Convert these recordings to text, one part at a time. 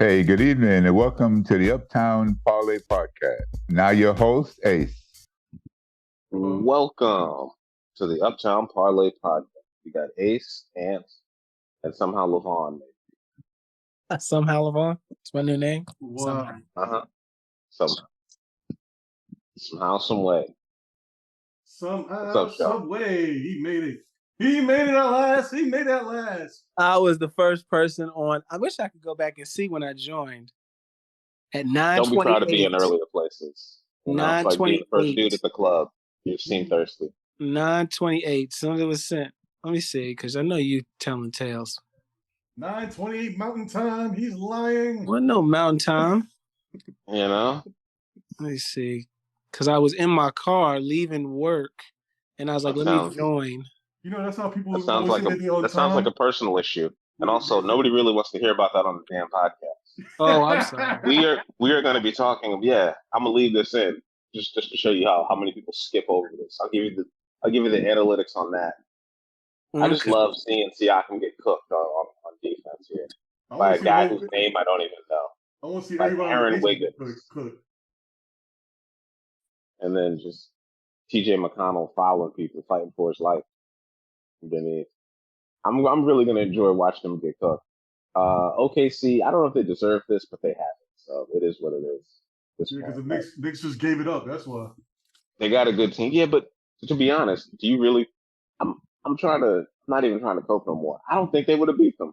Hey, good evening, and welcome to the Uptown Parlay Podcast. Now, your host, Ace. Welcome to the Uptown Parlay Podcast. We got Ace, Ant, and somehow Levon. Somehow Levon. It's my new name. Wow. Somehow, some way. Somehow, some way. He made it. He made it at last. He made it at last. I was the first person on. I wish I could go back and see when I joined. At 9:28. Don't be proud of being earlier places. 9:28. Like the first dude at the club. You seem thirsty. 9:28. Something was sent. Let me see, because I know you telling tales. 9:28 Mountain Time. He's lying. Well, no Mountain Time. You know? Let me see. Because I was in my car leaving work, and I was like, let me join. You know, that's how people. That sounds like a personal issue, and also nobody really wants to hear about that on the damn podcast. Oh, I'm sorry. We are going to be talking. Yeah, I'm gonna leave this in just to show you how many people skip over this. I'll give you the analytics on that. Okay. I just love seeing Siakam get cooked on defense here by a guy whose name I don't even know. I want to see everybody Aaron Wiggins. Cook. And then just TJ McConnell following people, fighting for his life. I'm really gonna enjoy watching them get cooked. OKC, I don't know if they deserve this, but they haven't. So it is what it is. Because the Knicks just gave it up. That's why. They got a good team. Yeah, but to be honest, do you really? I'm not even trying to cope no more. I don't think they would have beat them.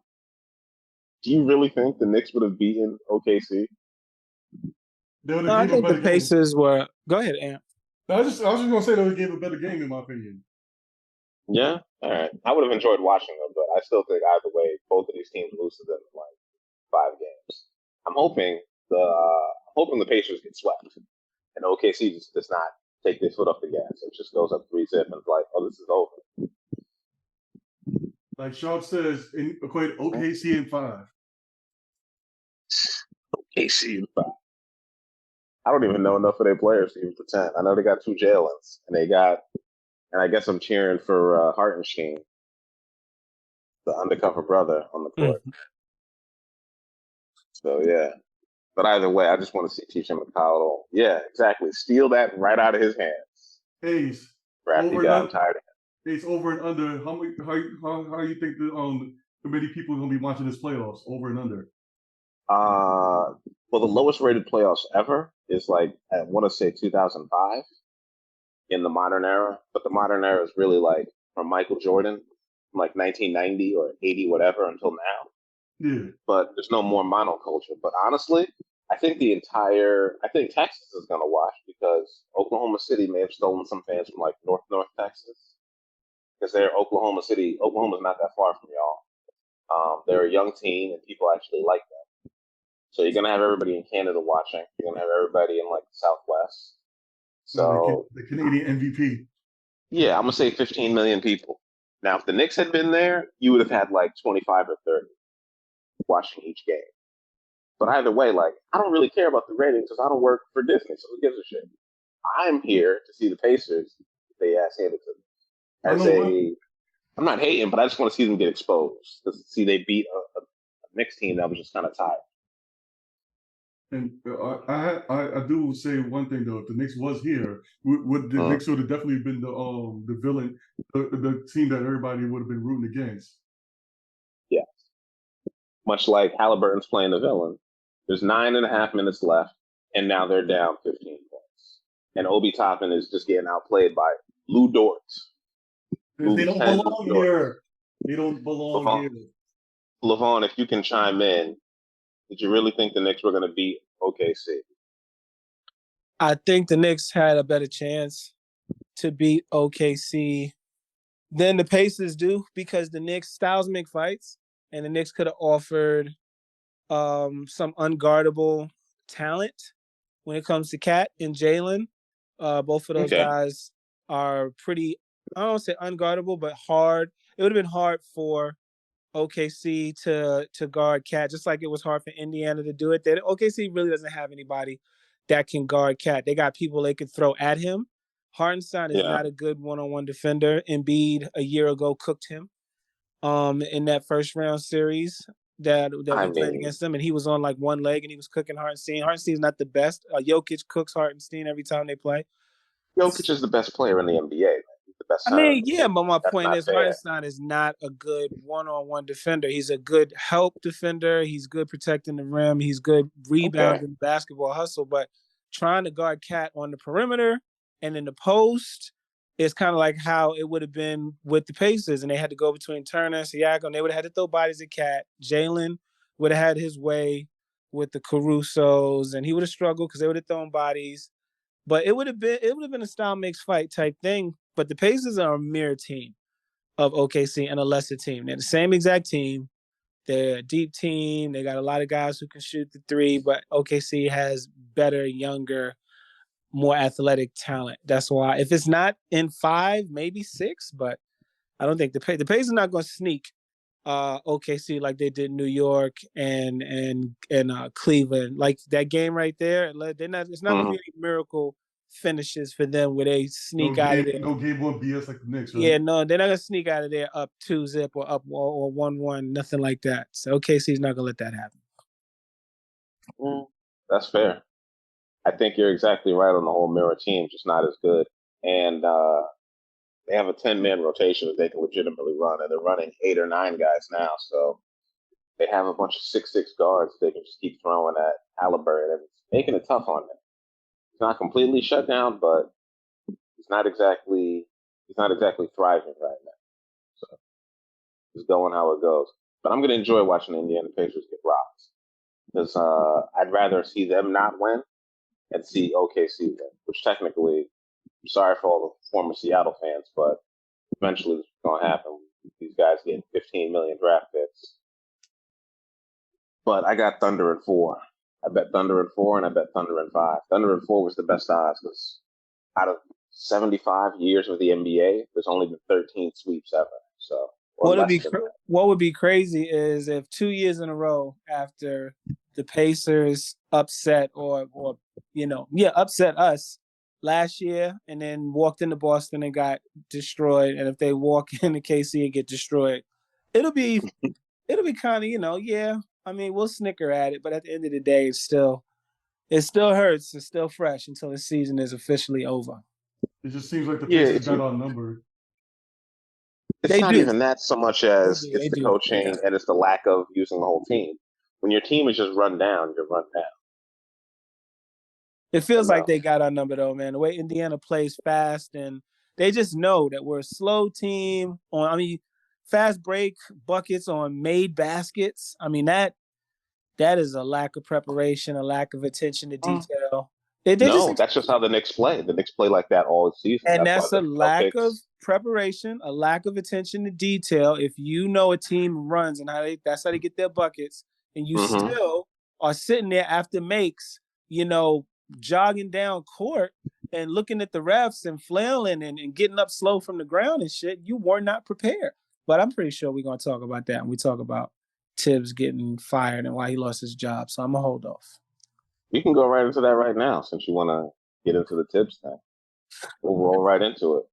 Do you really think the Knicks would have beaten OKC? No, I think the Pacers were. Go ahead, Ant. I was just gonna say they would have gave a better game in my opinion. Yeah, all right. I would have enjoyed watching them, but I still think either way, both of these teams lose to them in like 5 games. I'm hoping the Pacers get swept, and OKC just does not take their foot off the gas. It just goes up 3-0 and it's like, oh, this is over. Like Sean says, equate OKC in 5. OKC in 5. I don't even know enough of their players to even pretend. I know they got 2 Jalen's, and I guess I'm cheering for Hartenstein, the undercover brother on the court. So, yeah. But either way, I just want to see TJ McConnell. Yeah, exactly. Steal that right out of his hands. Ace. Crafty guy, I'm tired of him. Ace, over and under. How you think the many people are going to be watching this playoffs? Over and under. Well, the lowest rated playoffs ever is like, I want to say 2005. In the modern era, but the modern era is really like from Michael Jordan, from like 1990 or 80, whatever, until now. Yeah. But there's no more monoculture. But honestly, I think Texas is going to watch because Oklahoma City may have stolen some fans from like North Texas because they're Oklahoma City. Oklahoma's not that far from y'all. They're a young team and people actually like them. So you're going to have everybody in Canada watching. You're going to have everybody in like the Southwest. So the Canadian MVP. Yeah, I'm gonna say 15 million people. Now, if the Knicks had been there, you would have had like 25 or 30 watching each game. But either way, like I don't really care about the ratings because I don't work for Disney, so who gives a shit? I'm here to see the Pacers. They ass handed to me. I'm not hating, but I just want to see them get exposed. To see they beat a Knicks team that was just kind of tired. And I do say one thing though: if the Knicks was here, would the Knicks would have definitely been the villain, the team that everybody would have been rooting against. Yeah, much like Halliburton's playing the villain. There's 9.5 minutes left, and now they're down 15 points. And Obi Toppin is just getting outplayed by Lou Dort. They don't belong here. They don't belong here. Levon, if you can chime in. Did you really think the Knicks were going to beat OKC? I think the Knicks had a better chance to beat OKC than the Pacers do because the Knicks styles make fights, and the Knicks could have offered some unguardable talent when it comes to Cat and Jalen. Both of those guys are pretty, I don't want to say unguardable, but hard. It would have been hard for OKC to guard Cat, just like it was hard for Indiana to do it. OKC really doesn't have anybody that can guard Cat. They got people they could throw at him. Hartenstein is not a good one-on-one defender. Embiid a year ago cooked him in that first round series. that I we played mean, against them, and he was on like one leg and he was cooking Hartenstein. Hartenstein's not the best. Jokic cooks Hartenstein every time they play. Jokic is the best player in the NBA. He's the best I center in mean, the yeah, league. but my That's point not is fair. Hartenstein is not a good one-on-one defender. He's a good help defender. He's good protecting the rim. He's good rebounding basketball hustle. But trying to guard Cat on the perimeter and in the post is kind of like how it would have been with the Pacers. And they had to go between Turner and Siakam. They would have had to throw bodies at Cat. Jalen would have had his way with the Carusos, and he would have struggled because they would have thrown bodies. But it would have been a style makes fight type thing. But the Pacers are a mirror team of OKC and a lesser team. They're the same exact team. They're a deep team. They got a lot of guys who can shoot the three, but OKC has better, younger, more athletic talent. That's why if it's not in 5, maybe 6, but I don't think the Pacers are not going to sneak OKC like they did New York and Cleveland. Like that game right there, they're not. It's not going to be any miracle finishes for them where they sneak out of there. No game 1 BS like the Knicks, right? Yeah, no, they're not going to sneak out of there up 2-zip or up or 1-1, nothing like that. So OKC's not going to let that happen. That's fair. I think you're exactly right on the whole mirror team, just not as good. And they have a 10-man rotation that they can legitimately run, and they're running 8 or 9 guys now. So they have a bunch of 6'6" guards they can just keep throwing at Halliburton, and it's making it tough on them. He's not completely shut down, but he's not exactly thriving right now. So it's going how it goes. But I'm going to enjoy watching the Indiana Pacers get rocked because I'd rather see them not win and see OKC win, which technically, I'm sorry for all the former Seattle fans, but eventually it's going to happen. These guys get 15 million draft picks. But I got Thunder in 4. I bet Thunder in 4, and I bet Thunder in 5. Thunder in 4 was the best odds because out of 75 years with the NBA, there's only been 13 sweeps ever. So what would be crazy is if 2 years in a row after the Pacers upset upset us last year and then walked into Boston and got destroyed, and if they walk into KC and get destroyed, it'll be kind of, I mean, we'll snicker at it, but at the end of the day, it still hurts. It's still fresh until the season is officially over. It just seems like the Pacers got outnumbered. It's not even that so much as it's the coaching and it's the lack of using the whole team. When your team is just run down, you're run down. It feels like they got our number, though, man. The way Indiana plays fast, and they just know that we're a slow team. Fast break buckets on made baskets. I mean, that is a lack of preparation, a lack of attention to detail. That's just how the Knicks play. The Knicks play like that all season. And that's a lack of preparation, a lack of attention to detail. If you know a team runs and that's how they get their buckets, and you still are sitting there after makes, jogging down court and looking at the refs and flailing and getting up slow from the ground and shit, you were not prepared. But I'm pretty sure we're going to talk about that when we talk about Tibbs getting fired and why he lost his job. So I'm going to hold off. We can go right into that right now since you want to get into the Tibbs thing. We'll roll right into it.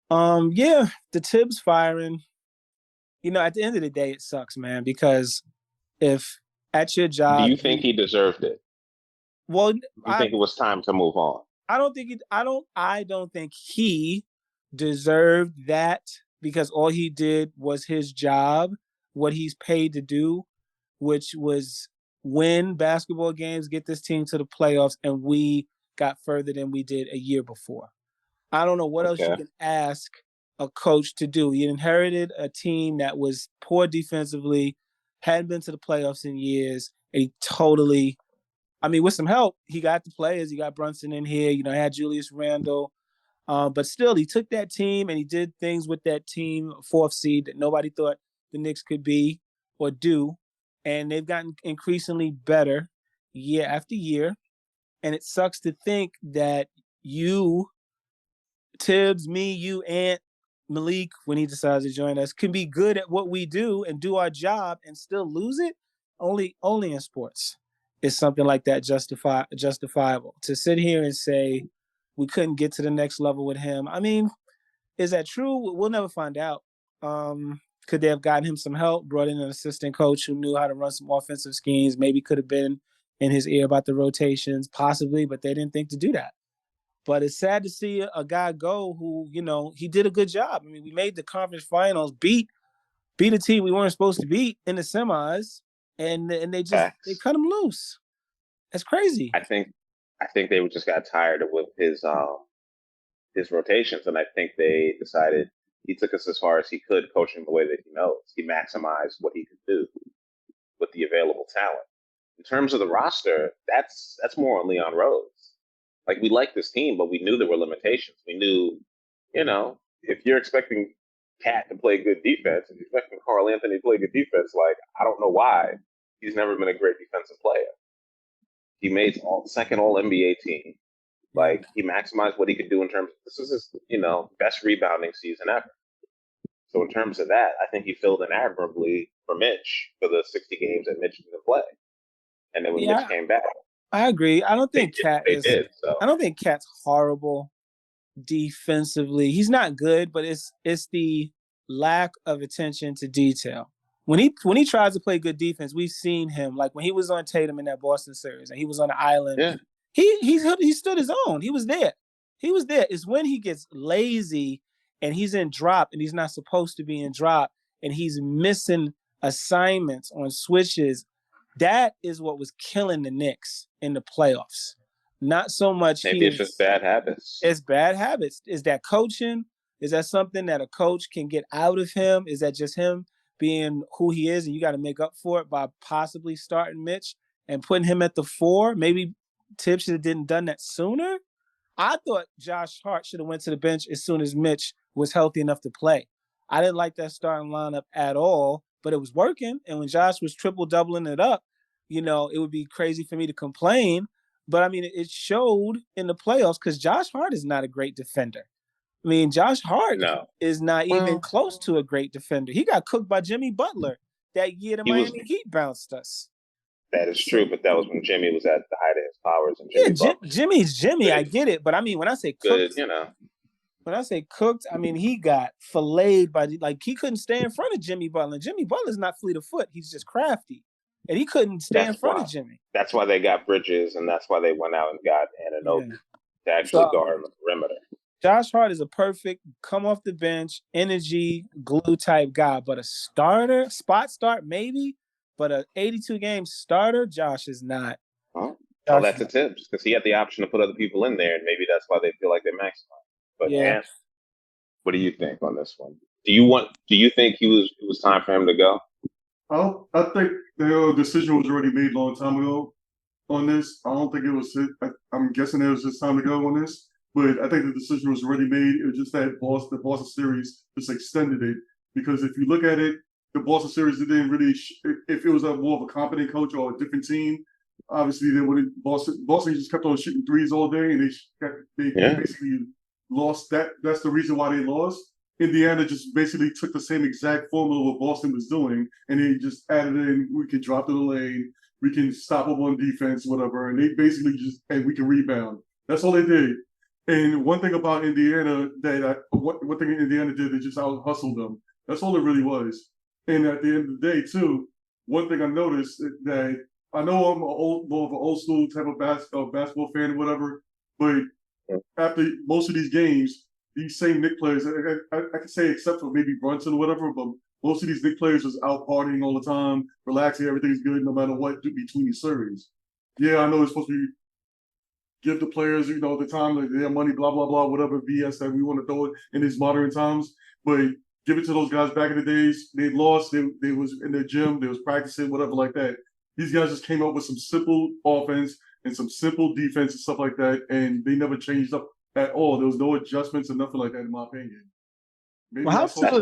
The Tibbs firing, at the end of the day, it sucks, man, because if at your job... Do you think he deserved it? Well, I think it was time to move on. I don't think he deserved that because all he did was his job, what he's paid to do, which was win basketball games, get this team to the playoffs, and we got further than we did a year before. I don't know what else you can ask a coach to do. You inherited a team that was poor defensively, hadn't been to the playoffs in years, and with some help, he got the players. He got Brunson in here, had Julius Randle. But still, he took that team and he did things with that team, 4th seed, that nobody thought the Knicks could be or do. And they've gotten increasingly better year after year. And it sucks to think that you, Tibbs, me, you, Ant, Malik, when he decides to join us, can be good at what we do and do our job and still lose it. Only in sports is something like that justifiable. To sit here and say we couldn't get to the next level with him, I mean, is that true? We'll never find out. Could they have gotten him some help, brought in an assistant coach who knew how to run some offensive schemes, maybe could have been in his ear about the rotations, possibly, but they didn't think to do that. But it's sad to see a guy go who, he did a good job. I mean, we made the conference finals, beat a team we weren't supposed to beat in the semis, and they cut him loose. That's crazy. I think they just got tired with his rotations, and I think they decided he took us as far as he could, coaching the way that he knows. He maximized what he could do with the available talent. In terms of the roster, that's more on Leon Rose. Like, we like this team, but we knew there were limitations. We knew, if you're expecting Cat to play good defense, if you're expecting Carl Anthony to play good defense, like, I don't know why he's never been a great defensive player. He made second all NBA team. Like, he maximized what he could do in terms of, this is his, best rebounding season ever. So in terms of that, I think he filled in admirably for Mitch for the 60 games that Mitch didn't play. And then when Mitch came back, I agree. I don't think I don't think Cat's horrible defensively. He's not good, but it's the lack of attention to detail. When he tries to play good defense, we've seen him, like when he was on Tatum in that Boston series and he was on the island. Yeah. He stood his own. He was there. It's when he gets lazy and he's in drop and he's not supposed to be in drop and he's missing assignments on switches. That is what was killing the Knicks in the playoffs. Not so much. Maybe it's just bad habits. It's bad habits. Is that coaching? Is that something that a coach can get out of him? Is that just him being who he is and you got to make up for it by possibly starting Mitch and putting him at the 4? Maybe Tibbs should have done that sooner. I thought Josh Hart should have went to the bench as soon as Mitch was healthy enough to play. I didn't like that starting lineup at all, but it was working. And when Josh was triple doubling it up, it would be crazy for me to complain. But I mean, it showed in the playoffs because Josh Hart is not a great defender. I mean, Josh Hart is not even close to a great defender. He got cooked by Jimmy Butler that year the Miami Heat bounced us. That is true, but that was when Jimmy was at the height of his powers. And Jimmy's Jimmy. I get it, but I mean, when I say cooked, good, when I say cooked, I mean he got filleted by he couldn't stay in front of Jimmy Butler. Jimmy Butler's not fleet of foot; he's just crafty, and he couldn't stay in front of Jimmy. That's why they got Bridges, and that's why they went out and got Anunoby to actually guard on the perimeter. Josh Hart is a perfect come off the bench, energy, glue type guy, but a starter, spot start maybe. But an 82-game starter, Josh is not. Well, that's a tip because he had the option to put other people in there, and maybe that's why they feel like they maximized. But what do you think on this one? Do you think it was time for him to go? I think the decision was already made a long time ago on this. I don't think it was. I'm guessing it was just time to go on this, but I think the decision was already made. It was just that the Boston series just extended it because if you look at it. The Boston series, it didn't really. If it was more of a competent coach or a different team, obviously they would. Boston just kept on shooting threes all day, and they basically lost. That's the reason why they lost. Indiana just basically took the same exact formula what Boston was doing, and they just added in. We can drop to the lane, we can stop them on defense, whatever, and they basically and we can rebound. That's all they did. And one thing about Indiana one thing Indiana did, they just out hustled them. That's all it really was. And at the end of the day, too, one thing I noticed that I know I'm more of an old school type of basketball fan or whatever, but after most of these games, these same Knicks players, I can say except for maybe Brunson or whatever, but most of these Knicks players was out partying all the time, relaxing, everything's good no matter what between the series. Yeah, I know it's supposed to be give the players, the time, like their money, blah, blah, blah, whatever BS that we want to throw it in these modern times, but give it to those guys back in the days. They lost. They was in their gym. They was practicing, whatever like that. These guys just came up with some simple offense and some simple defense and stuff like that, and they never changed up at all. There was no adjustments or nothing like that, in my opinion. Maybe how true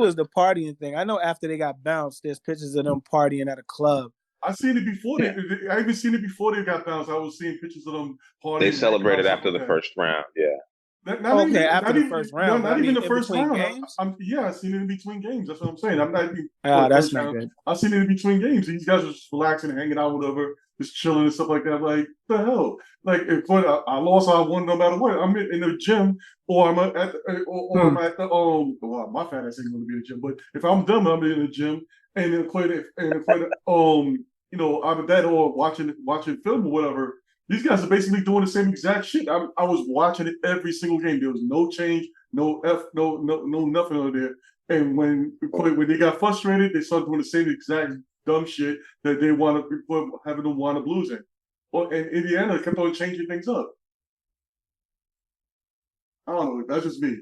is the partying thing? I know after they got bounced, there's pictures of them partying at a club. I seen it before. I even seen it before they got bounced. I was seeing pictures of them partying. They celebrated after the first round. Yeah. After the first round. Not even the first round. I've seen it in between games. That's what I'm saying. That's not good. I've seen it in between games. These guys are just relaxing, hanging out, whatever. just chilling and stuff like that. Like, the hell? Like, if I lost, I won no matter what. I'm in the gym, or I'm at the, or I'm at the Well, my fat ass ain't going to be in the gym, but if I'm done, I'm in the gym, and then out of that or watching film or whatever. These guys are basically doing the same exact shit. I was watching it every single game. There was no change, no nothing on there. And when they got frustrated, they started doing the same exact dumb shit that they want to put having them want to blues in. Well, and Indiana kept on changing things up. I don't know. That's just me.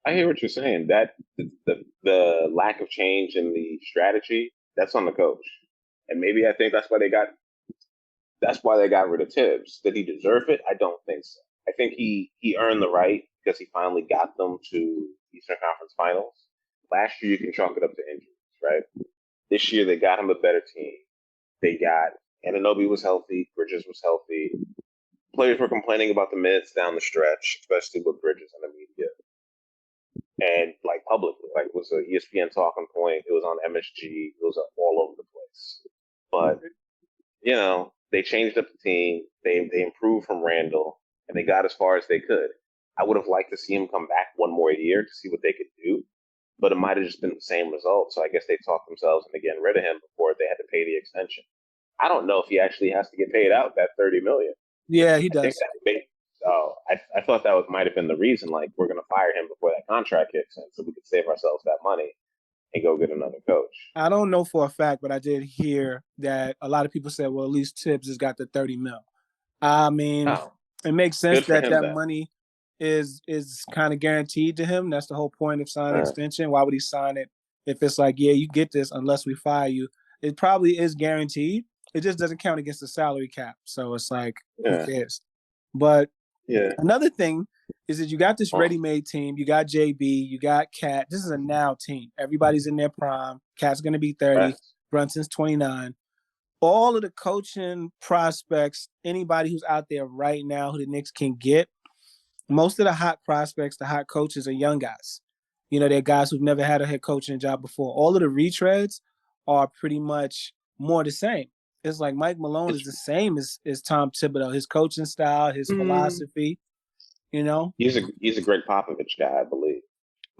I hear what you're saying. That the lack of change in the strategy, that's on the coach. And maybe I think that's why they got rid of Tibbs. Did he deserve it? I don't think so. I think he earned the right because he finally got them to Eastern Conference Finals. Last year, you can chalk it up to injuries, right? This year, they got him a better team. They got Anunoby was healthy, Bridges was healthy. Players were complaining about the minutes down the stretch, especially with Bridges in the media. And like publicly, like it was an ESPN talking point. It was on MSG. It was all over the place. But they changed up the team. They improved from Randall, and they got as far as they could. I would have liked to see him come back one more year to see what they could do, but it might have just been the same result. So I guess they talked themselves into getting rid of him before they had to pay the extension. I don't know if he actually has to get paid out that $30 million. Yeah, he does. I thought that might have been the reason. Like, we're going to fire him before that contract kicks in, so we could save ourselves that money and go get another coach. I don't know for a fact, but I did hear that a lot of people said, well, at least Tibbs has got the 30 mil. I mean, It makes sense that money is kind of guaranteed to him. That's the whole point of signing an extension. Why would he sign it if it's like, yeah, you get this unless we fire you? It probably is guaranteed. It just doesn't count against the salary cap. So it's like, who cares? But another thing is that you got this ready-made team. You got JB. You got Cat. This is a now team. Everybody's in their prime. Cat's going to be 30. Right. Brunson's 29. All of the coaching prospects, anybody who's out there right now who the Knicks can get, most of the hot prospects, the hot coaches are young guys. They're guys who've never had a head coaching job before. All of the retreads are pretty much more the same. It's like Mike Malone is the same as Tom Thibodeaux, his coaching style, his philosophy, He's a Greg Popovich guy, I believe.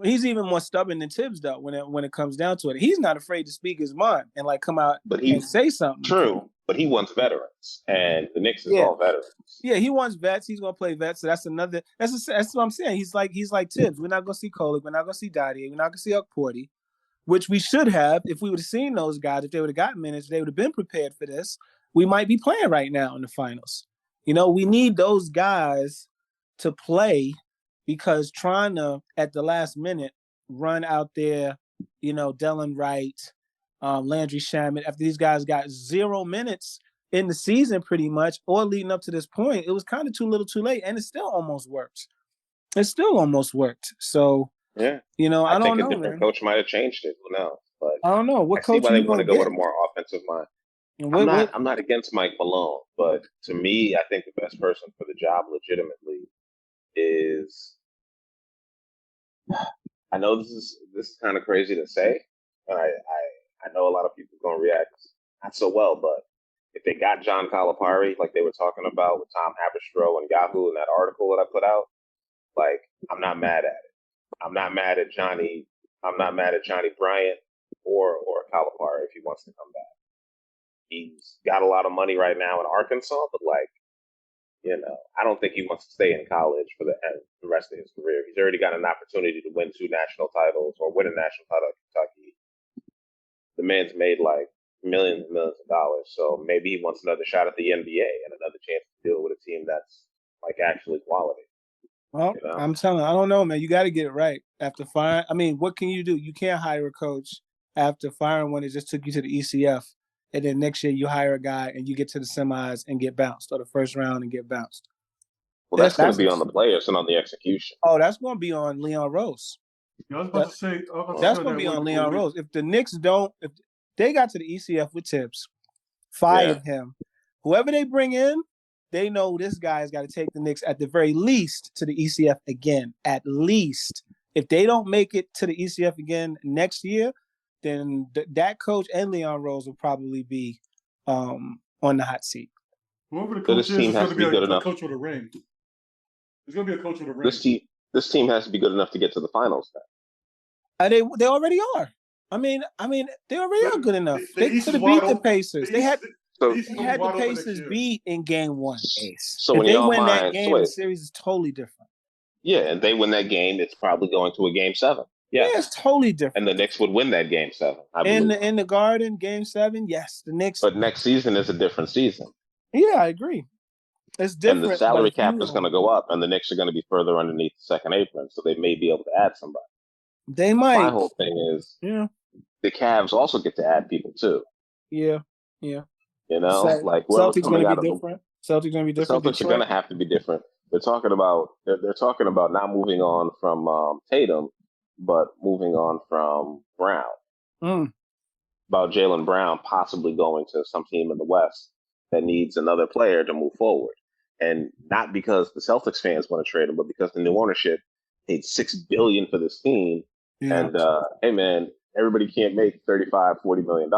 He's even more stubborn than Tibbs, though, when it comes down to it. He's not afraid to speak his mind and come out and say something. True, but he wants veterans, and the Knicks is all veterans. Yeah, he wants vets. He's gonna play vets. So that's another. That's what I'm saying. He's like Tibbs. We're not gonna see Kolek. We're not gonna see Dottie. We're not gonna see Okporty, which we should have if we would have seen those guys. If they would have got minutes, they would have been prepared for this. We might be playing right now in the finals. We need those guys to play. Because trying to, at the last minute, run out there, Delon Wright, Landry Shamet, after these guys got 0 minutes in the season pretty much, or leading up to this point, it was kind of too little too late, and it still almost worked. So, I don't think know, a different coach might have changed it. Who knows? But I don't know. What coach see why they want to go with a more offensive mind. I'm not against Mike Malone, but to me, I think the best person for the job legitimately is, I know this is kind of crazy to say, and I know a lot of people are going to react not so well, but if they got John Calipari, like they were talking about with Tom Haberstroh and Yahoo in that article that I put out, like, I'm not mad at it. I'm not mad at Johnny Bryant or Calipari if he wants to come back. He's got a lot of money right now in Arkansas, but I don't think he wants to stay in college for the rest of his career. He's already got an opportunity to win 2 national titles or win a national title at Kentucky. The man's made like millions and millions of dollars, so maybe he wants another shot at the NBA and another chance to deal with a team that's like actually quality. Well, I'm telling you, I don't know, man. You got to get it right after firing. I mean, what can you do? You can't hire a coach after firing one that just took you to the ECF. And then next year you hire a guy and you get to the semis and get bounced, or the first round and get bounced. Well, that's going to be on the players and on the execution. Oh, that's going to be on Leon Rose. I was about to say that's going to be on Leon Rose. If the Knicks if they got to the ECF with Tibbs, fired him, whoever they bring in, they know this guy's got to take the Knicks at the very least to the ECF again. At least. If they don't make it to the ECF again next year, then that coach and Leon Rose will probably be on the hot seat. Whoever the So coach this is, team it's has going to to be be good a enough. coach with a ring. It's going to be a coach with a ring. This team has to be good enough to get to the finals now. They already are. I mean, they already are good enough. They could have beat the Pacers. They had the Pacers beat in game 1, Ace. So If in they your win that mind, game, the series is totally different. Yeah, and they win that game, it's probably going to a game 7. Yes. Yeah, it's totally different. And the Knicks would win that game 7, I believe. In the Garden, game 7, yes. The Knicks. But next season is a different season. Yeah, I agree. It's different. And the salary cap is going to go up, and the Knicks are going to be further underneath the second apron, so they may be able to add somebody. They might. My whole thing is, the Cavs also get to add people too. Yeah. You know, like Celtics going to be different. Celtics going to be different. The Celtics are going to have to be different. They're talking about not moving on from Tatum, but moving on from Brown. About Jaylen Brown possibly going to some team in the West that needs another player to move forward. And not because the Celtics fans want to trade him, but because the new ownership paid $6 billion for this team. Yeah. And hey man, everybody can't make $35-40 million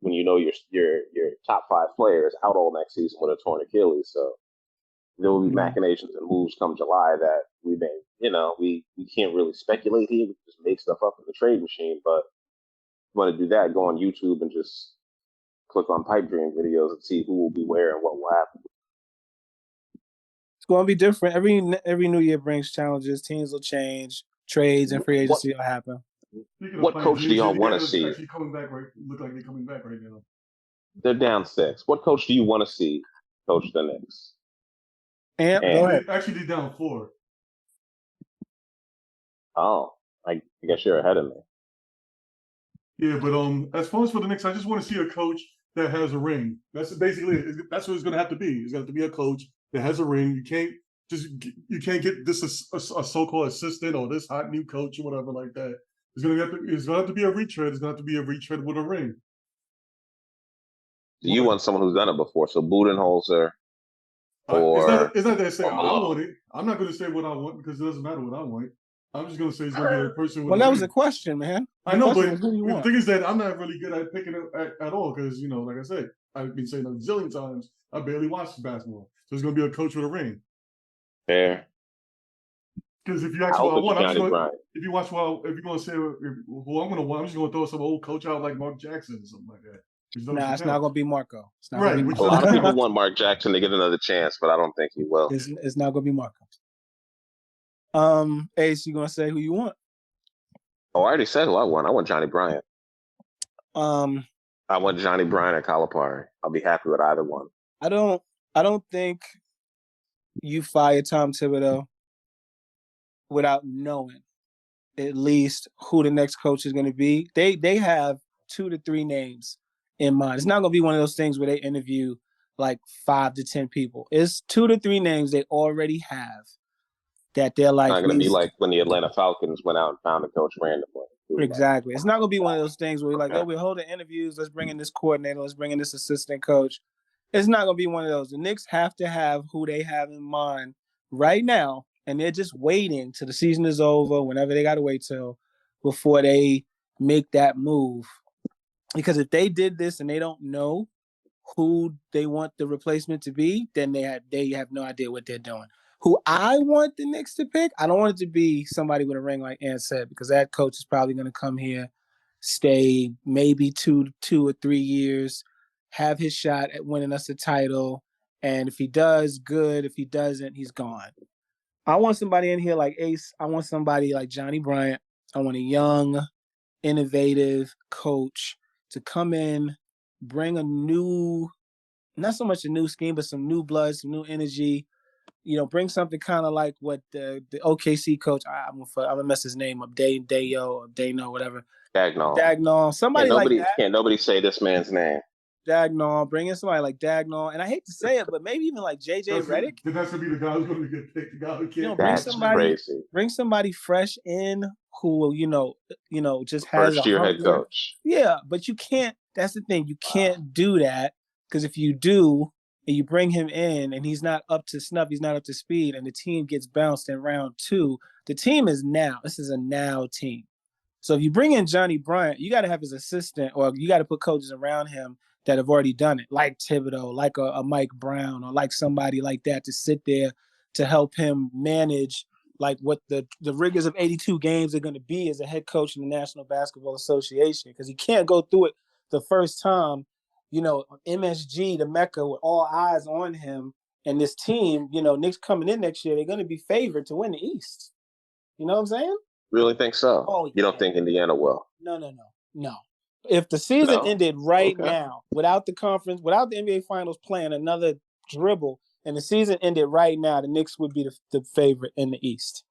when you know your top 5 players out all next season with a torn Achilles. So there will be machinations and moves come July that we can't really speculate here. We just make stuff up in the trade machine. But if you want to do that, go on YouTube and just click on pipe dream videos and see who will be where and what will happen. It's going to be different. Every new year brings challenges. Teams will change. Trades and free agency will happen. What coach do y'all want to see? Coming back right, look like they're coming back right now. They're down 6. What coach do you want to see coach the Knicks? And go ahead. Actually, they're down 4. Oh, I guess you're ahead of me. Yeah, but as far as for the Knicks, I just want to see a coach that has a ring. That's basically that's what it's going to have to be. It's going to have to be a coach that has a ring. You can't get this a so-called assistant or this hot new coach or whatever like that. It's going to have to be a retread. It's going to have to be a retread with a ring. You want someone who's done it before, so Budenholzer. It's not that saying I want it. I'm not going to say what I want because it doesn't matter what I want. I'm just going to say it's going to be a person with. Well, that was a question, man. I know, but the thing is that I'm not really good at picking it at all because like I said, I've been saying it a zillion times. I barely watch basketball, so it's going to be a coach with a ring. Fair. Because if you ask what I want, if you're going to say who I'm going to want, I'm just going to throw some old coach out like Mark Jackson or something like that. Nah, it's not going to be Marco. It's not right. Be Marco. A lot of people want Mark Jackson to get another chance, but I don't think he will. It's not going to be Marco. Ace, you going to say who you want? Oh, I already said who I want. I want Johnny Bryant. I want Johnny Bryant or Calipari. I'll be happy with either one. I don't think you fire Tom Thibodeaux without knowing at least who the next coach is going to be. They have 2 to 3 names in mind. It's not going to be one of those things where they interview like 5 to 10 people. It's 2 to 3 names they already have that they're like. It's not going to be like when the Atlanta Falcons went out and found a coach randomly. Exactly. It's not going to be one of those things where you're like, we're holding interviews. Let's bring in this coordinator. Let's bring in this assistant coach. It's not going to be one of those. The Knicks have to have who they have in mind right now, and they're just waiting till the season is over, whenever they got to wait till, before they make that move. Because if they did this and they don't know who they want the replacement to be, then they have no idea what they're doing. Who I want the Knicks to pick, I don't want it to be somebody with a ring like Ant said, because that coach is probably going to come here, stay maybe 2 or 3 years, have his shot at winning us a title, and if he does, good. If he doesn't, he's gone. I want somebody in here like Ace. I want somebody like Johnny Bryant. I want a young, innovative coach to come in, bring a new, not so much a new scheme, but some new blood, some new energy. Bring something kind of like what the OKC coach, I'm gonna mess his name up, Dayo or Dano, whatever. Dagnall. Somebody like that. Can't nobody say this man's name. Dagnall. Bring in somebody like Dagnall. And I hate to say it, but maybe even like JJ Redick. That's gonna be the guy who's gonna get picked. The guy who can't. Bring somebody fresh in who just has first year head coach. Yeah, but you can't. That's the thing. You can't do that because if you do, and you bring him in and he's not up to snuff, he's not up to speed, and the team gets bounced in round 2, the team is now. This is a now team. So if you bring in Johnny Bryant, you got to have his assistant, or you got to put coaches around him that have already done it, like Thibodeaux, like a Mike Brown, or like somebody like that to sit there to help him manage like what the rigors of 82 games are going to be as a head coach in the National Basketball Association, because he can't go through it the first time, MSG, the Mecca, with all eyes on him and this team, Knicks coming in next year, they're going to be favored to win the East. You know what I'm saying? Really think so? Oh, yeah. You don't think Indiana will? No. If the season ended now, without the conference, without the NBA Finals playing another dribble, and the season ended right now, the Knicks would be the favorite in the East.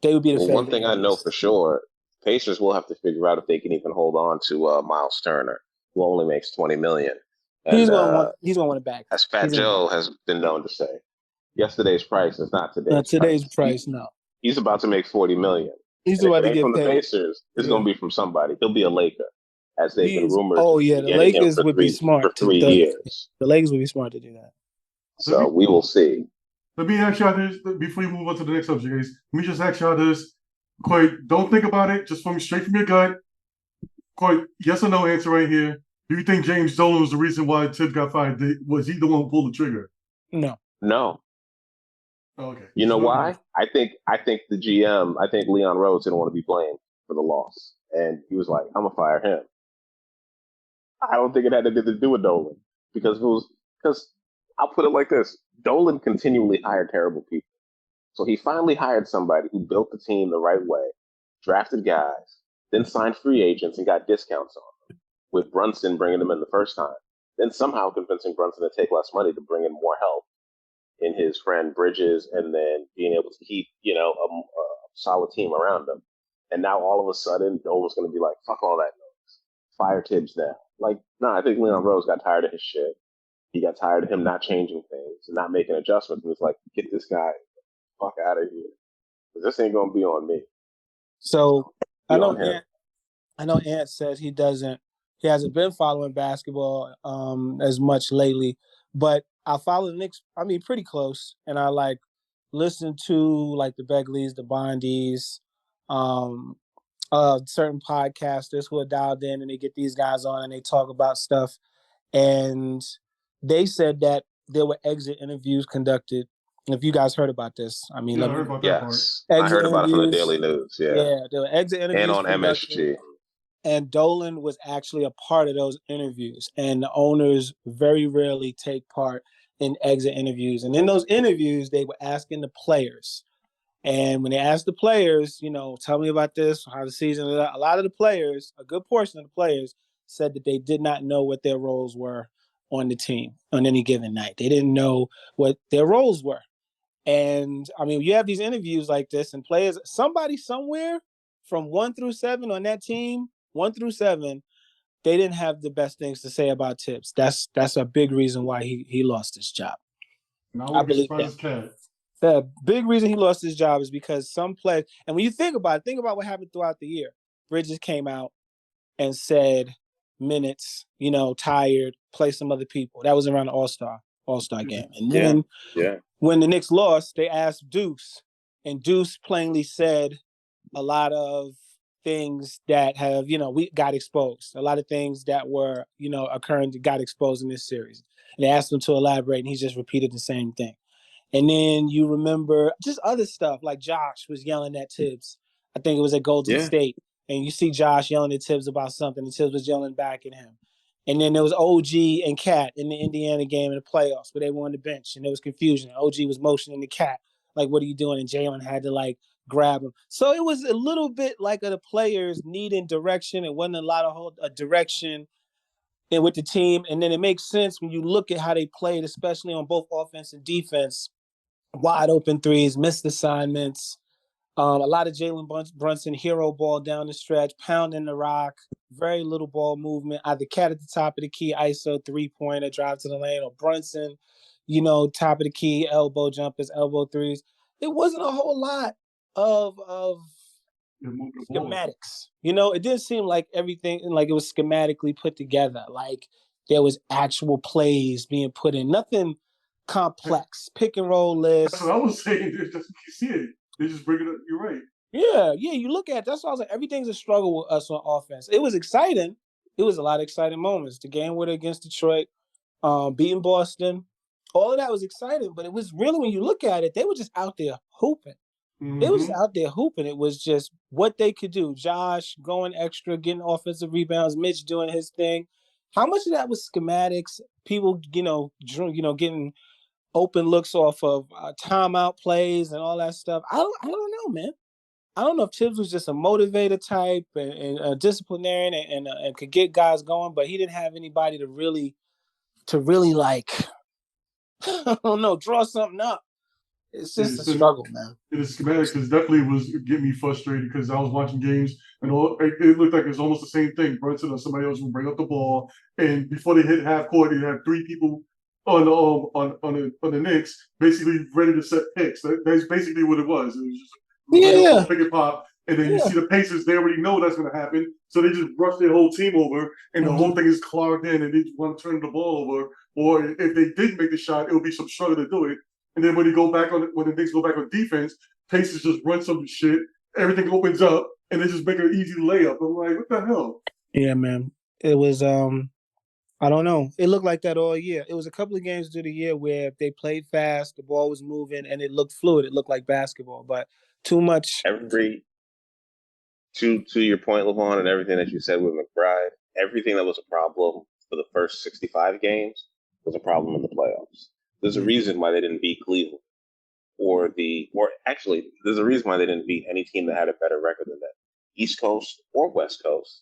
They would be the favorite. One thing I know for sure, Pacers will have to figure out if they can even hold on to Miles Turner, who only makes $20 million. And, he's going to want it back. As Fat Joe has been known to say, yesterday's price is not today's price. Today's price, no. He's about to make $40 million. He's about to get from paid. The Pacers, it's going to be from somebody. He'll be a Laker, as they've been rumored. Oh yeah, the Lakers would be smart for 3 years. The Lakers would be smart to do that. So we will see. Let me ask y'all this before you move on to the next subject, guys. Let me just ask y'all this. Quite, don't think about it. Just straight from your gut. Quite, yes or no answer right here. Do you think James Dolan was the reason why Tibbs got fired? Was he the one who pulled the trigger? No. Oh, okay. You know why? I think the GM, Leon Rhodes didn't want to be blamed for the loss. And he was like, I'm going to fire him. I don't think it had anything to do with Dolan. Because I'll put it like this. Dolan continually hired terrible people. So he finally hired somebody who built the team the right way, drafted guys, then signed free agents and got discounts on them, with Brunson bringing them in the first time. Then somehow convincing Brunson to take less money to bring in more help in his friend Bridges, and then being able to keep, a solid team around him. And now all of a sudden, Dolan's going to be like, fuck all that noise. Fire Tibbs now. I think Leon Rose got tired of his shit. He got tired of him not changing things and not making adjustments. He was like, get this guy the fuck out of here. Because this ain't going to be on me. So I know Ant says he hasn't been following basketball as much lately, but I follow the Knicks, pretty close. And I listen to the Begleys, the Bondies, certain podcasters who are dialed in, and they get these guys on and they talk about stuff. And they said that there were exit interviews conducted. If you guys heard about this, I heard about that part. I heard about it from the Daily News. Yeah, there were exit interviews and on MSG. And Dolan was actually a part of those interviews. And the owners very rarely take part in exit interviews. And in those interviews, they were asking the players. And when they asked the players, tell me about this, how the season, a lot of the players, a good portion of the players, said that they did not know what their roles were on the team on any given night. They didn't know what their roles were. And you have these interviews like this, and players, somebody somewhere from 1 through 7 on that team, 1 through 7, they didn't have the best things to say about Tibbs. That's a big reason why he lost his job. I believe that. The big reason he lost his job is because some players, and when you think about what happened throughout the year. Bridges came out and said minutes, tired, play some other people. That was around the All-Star game. And then when the Knicks lost, they asked Deuce, and Deuce plainly said a lot of things that have, we got exposed. A lot of things that were, occurring that got exposed in this series. And they asked him to elaborate, and he just repeated the same thing. And then you remember just other stuff, like Josh was yelling at Tibbs. I think it was at Golden State. And you see Josh yelling at Tibbs about something, and Tibbs was yelling back at him. And then there was OG and Cat in the Indiana game in the playoffs where they were on the bench, and there was confusion. OG was motioning the Cat, like, what are you doing? And Jalen had to, grab him. So it was a little bit like the players needing direction. It wasn't a lot of direction and with the team. And then it makes sense when you look at how they played, especially on both offense and defense. Wide open threes, missed assignments, a lot of Jalen Brunson hero ball down the stretch, pounding the rock, very little ball movement, either Cat at the top of the key, ISO, three-pointer, drive to the lane, or Brunson, top of the key, elbow jumpers, elbow threes. It wasn't a whole lot of schematics. It didn't seem like everything, it was schematically put together. There was actual plays being put in. Nothing complex, pick and roll list. That's what I was saying. You see it. They just bring it up. You're right. Yeah. You look at that's why I was like, everything's a struggle with us on offense. It was exciting. It was a lot of exciting moments. The game winner against Detroit, beating Boston, all of that was exciting. But it was really, when you look at it, they were just out there hooping. They were just out there hooping. It was just what they could do. Josh going extra, getting offensive rebounds. Mitch doing his thing. How much of that was schematics? People, getting open looks off of timeout plays and all that stuff. I don't know, man. I don't know if Tibbs was just a motivator type and a disciplinarian and could get guys going, but he didn't have anybody to really like, I don't know, draw something up. It's just a struggle, man. The schematics definitely was getting me frustrated because I was watching games and it looked like it was almost the same thing. Brunson or somebody else would bring up the ball, and before they hit half court, they had three people on the Knicks basically ready to set picks. That's basically what it was. It was just pick and pop, and then you see the Pacers. They already know that's going to happen, so they just brush their whole team over, and the whole thing is clogged in, and they just want to turn the ball over. Or if they did make the shot, it would be some struggle to do it. And then when the Knicks go back on defense, Pacers just run some shit. Everything opens up, and they just make an easy layup. I'm like, what the hell? Yeah, man. It was I don't know. It looked like that all year. It was a couple of games through the year where they played fast, the ball was moving, and it looked fluid. It looked like basketball, but too much. To your point, Levon, and everything that you said with McBride, everything that was a problem for the first 65 games was a problem in the playoffs. There's a reason why they didn't beat Cleveland, or there's a reason why they didn't beat any team that had a better record than them, East Coast or West Coast,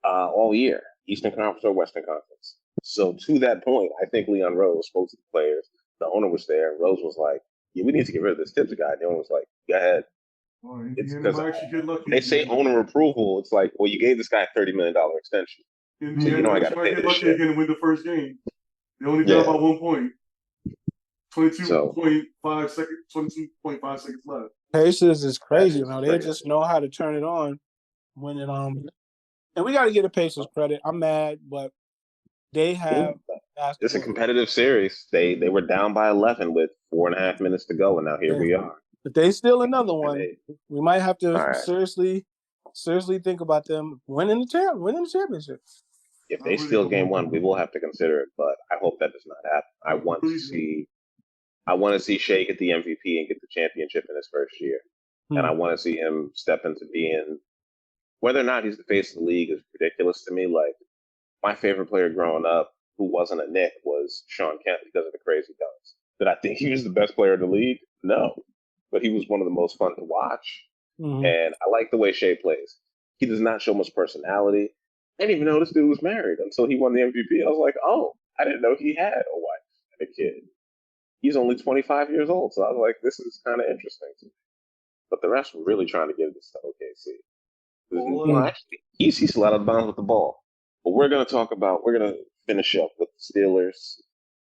all year, Eastern Conference or Western Conference. So to that point, I think Leon Rose spoke to the players. The owner was there, and Rose was like, "Yeah, we need to get rid of this Tibbs guy." And the owner was like, "Go ahead." It's because they say owner approval. It's like, well, you gave this guy a $30 million extension, so you know I got to pay this shit. Again and win the first game. They only got about 1 point. 22.5 seconds left. Pacers is crazy, man. They just know how to turn it on when it and we got to give the Pacers credit. I'm mad, but they have. It's a competitive series. They were down by 11 with 4.5 minutes to go, and now here we are. If they steal another one, we might have to seriously think about them winning the championship. If they steal game one, we will have to consider it, but I hope that does not happen. I want to see Shea get the MVP and get the championship in his first year. And I want to see him step into being, whether or not he's the face of the league is ridiculous to me. Like, my favorite player growing up who wasn't a Knick was Sean Kemp because of the crazy dunks. Did I think he was the best player in the league? No. But he was one of the most fun to watch. And I like the way Shea plays. He does not show much personality. I didn't even know this dude was married until he won the MVP. I was like, oh, I didn't know he had a wife and a kid. He's only 25 years old. So I was like, this is kind of interesting to me. But the rest were really trying to give this to OKC. Well, actually, he's still out of bounds with the ball. But we're going to finish up with the Steelers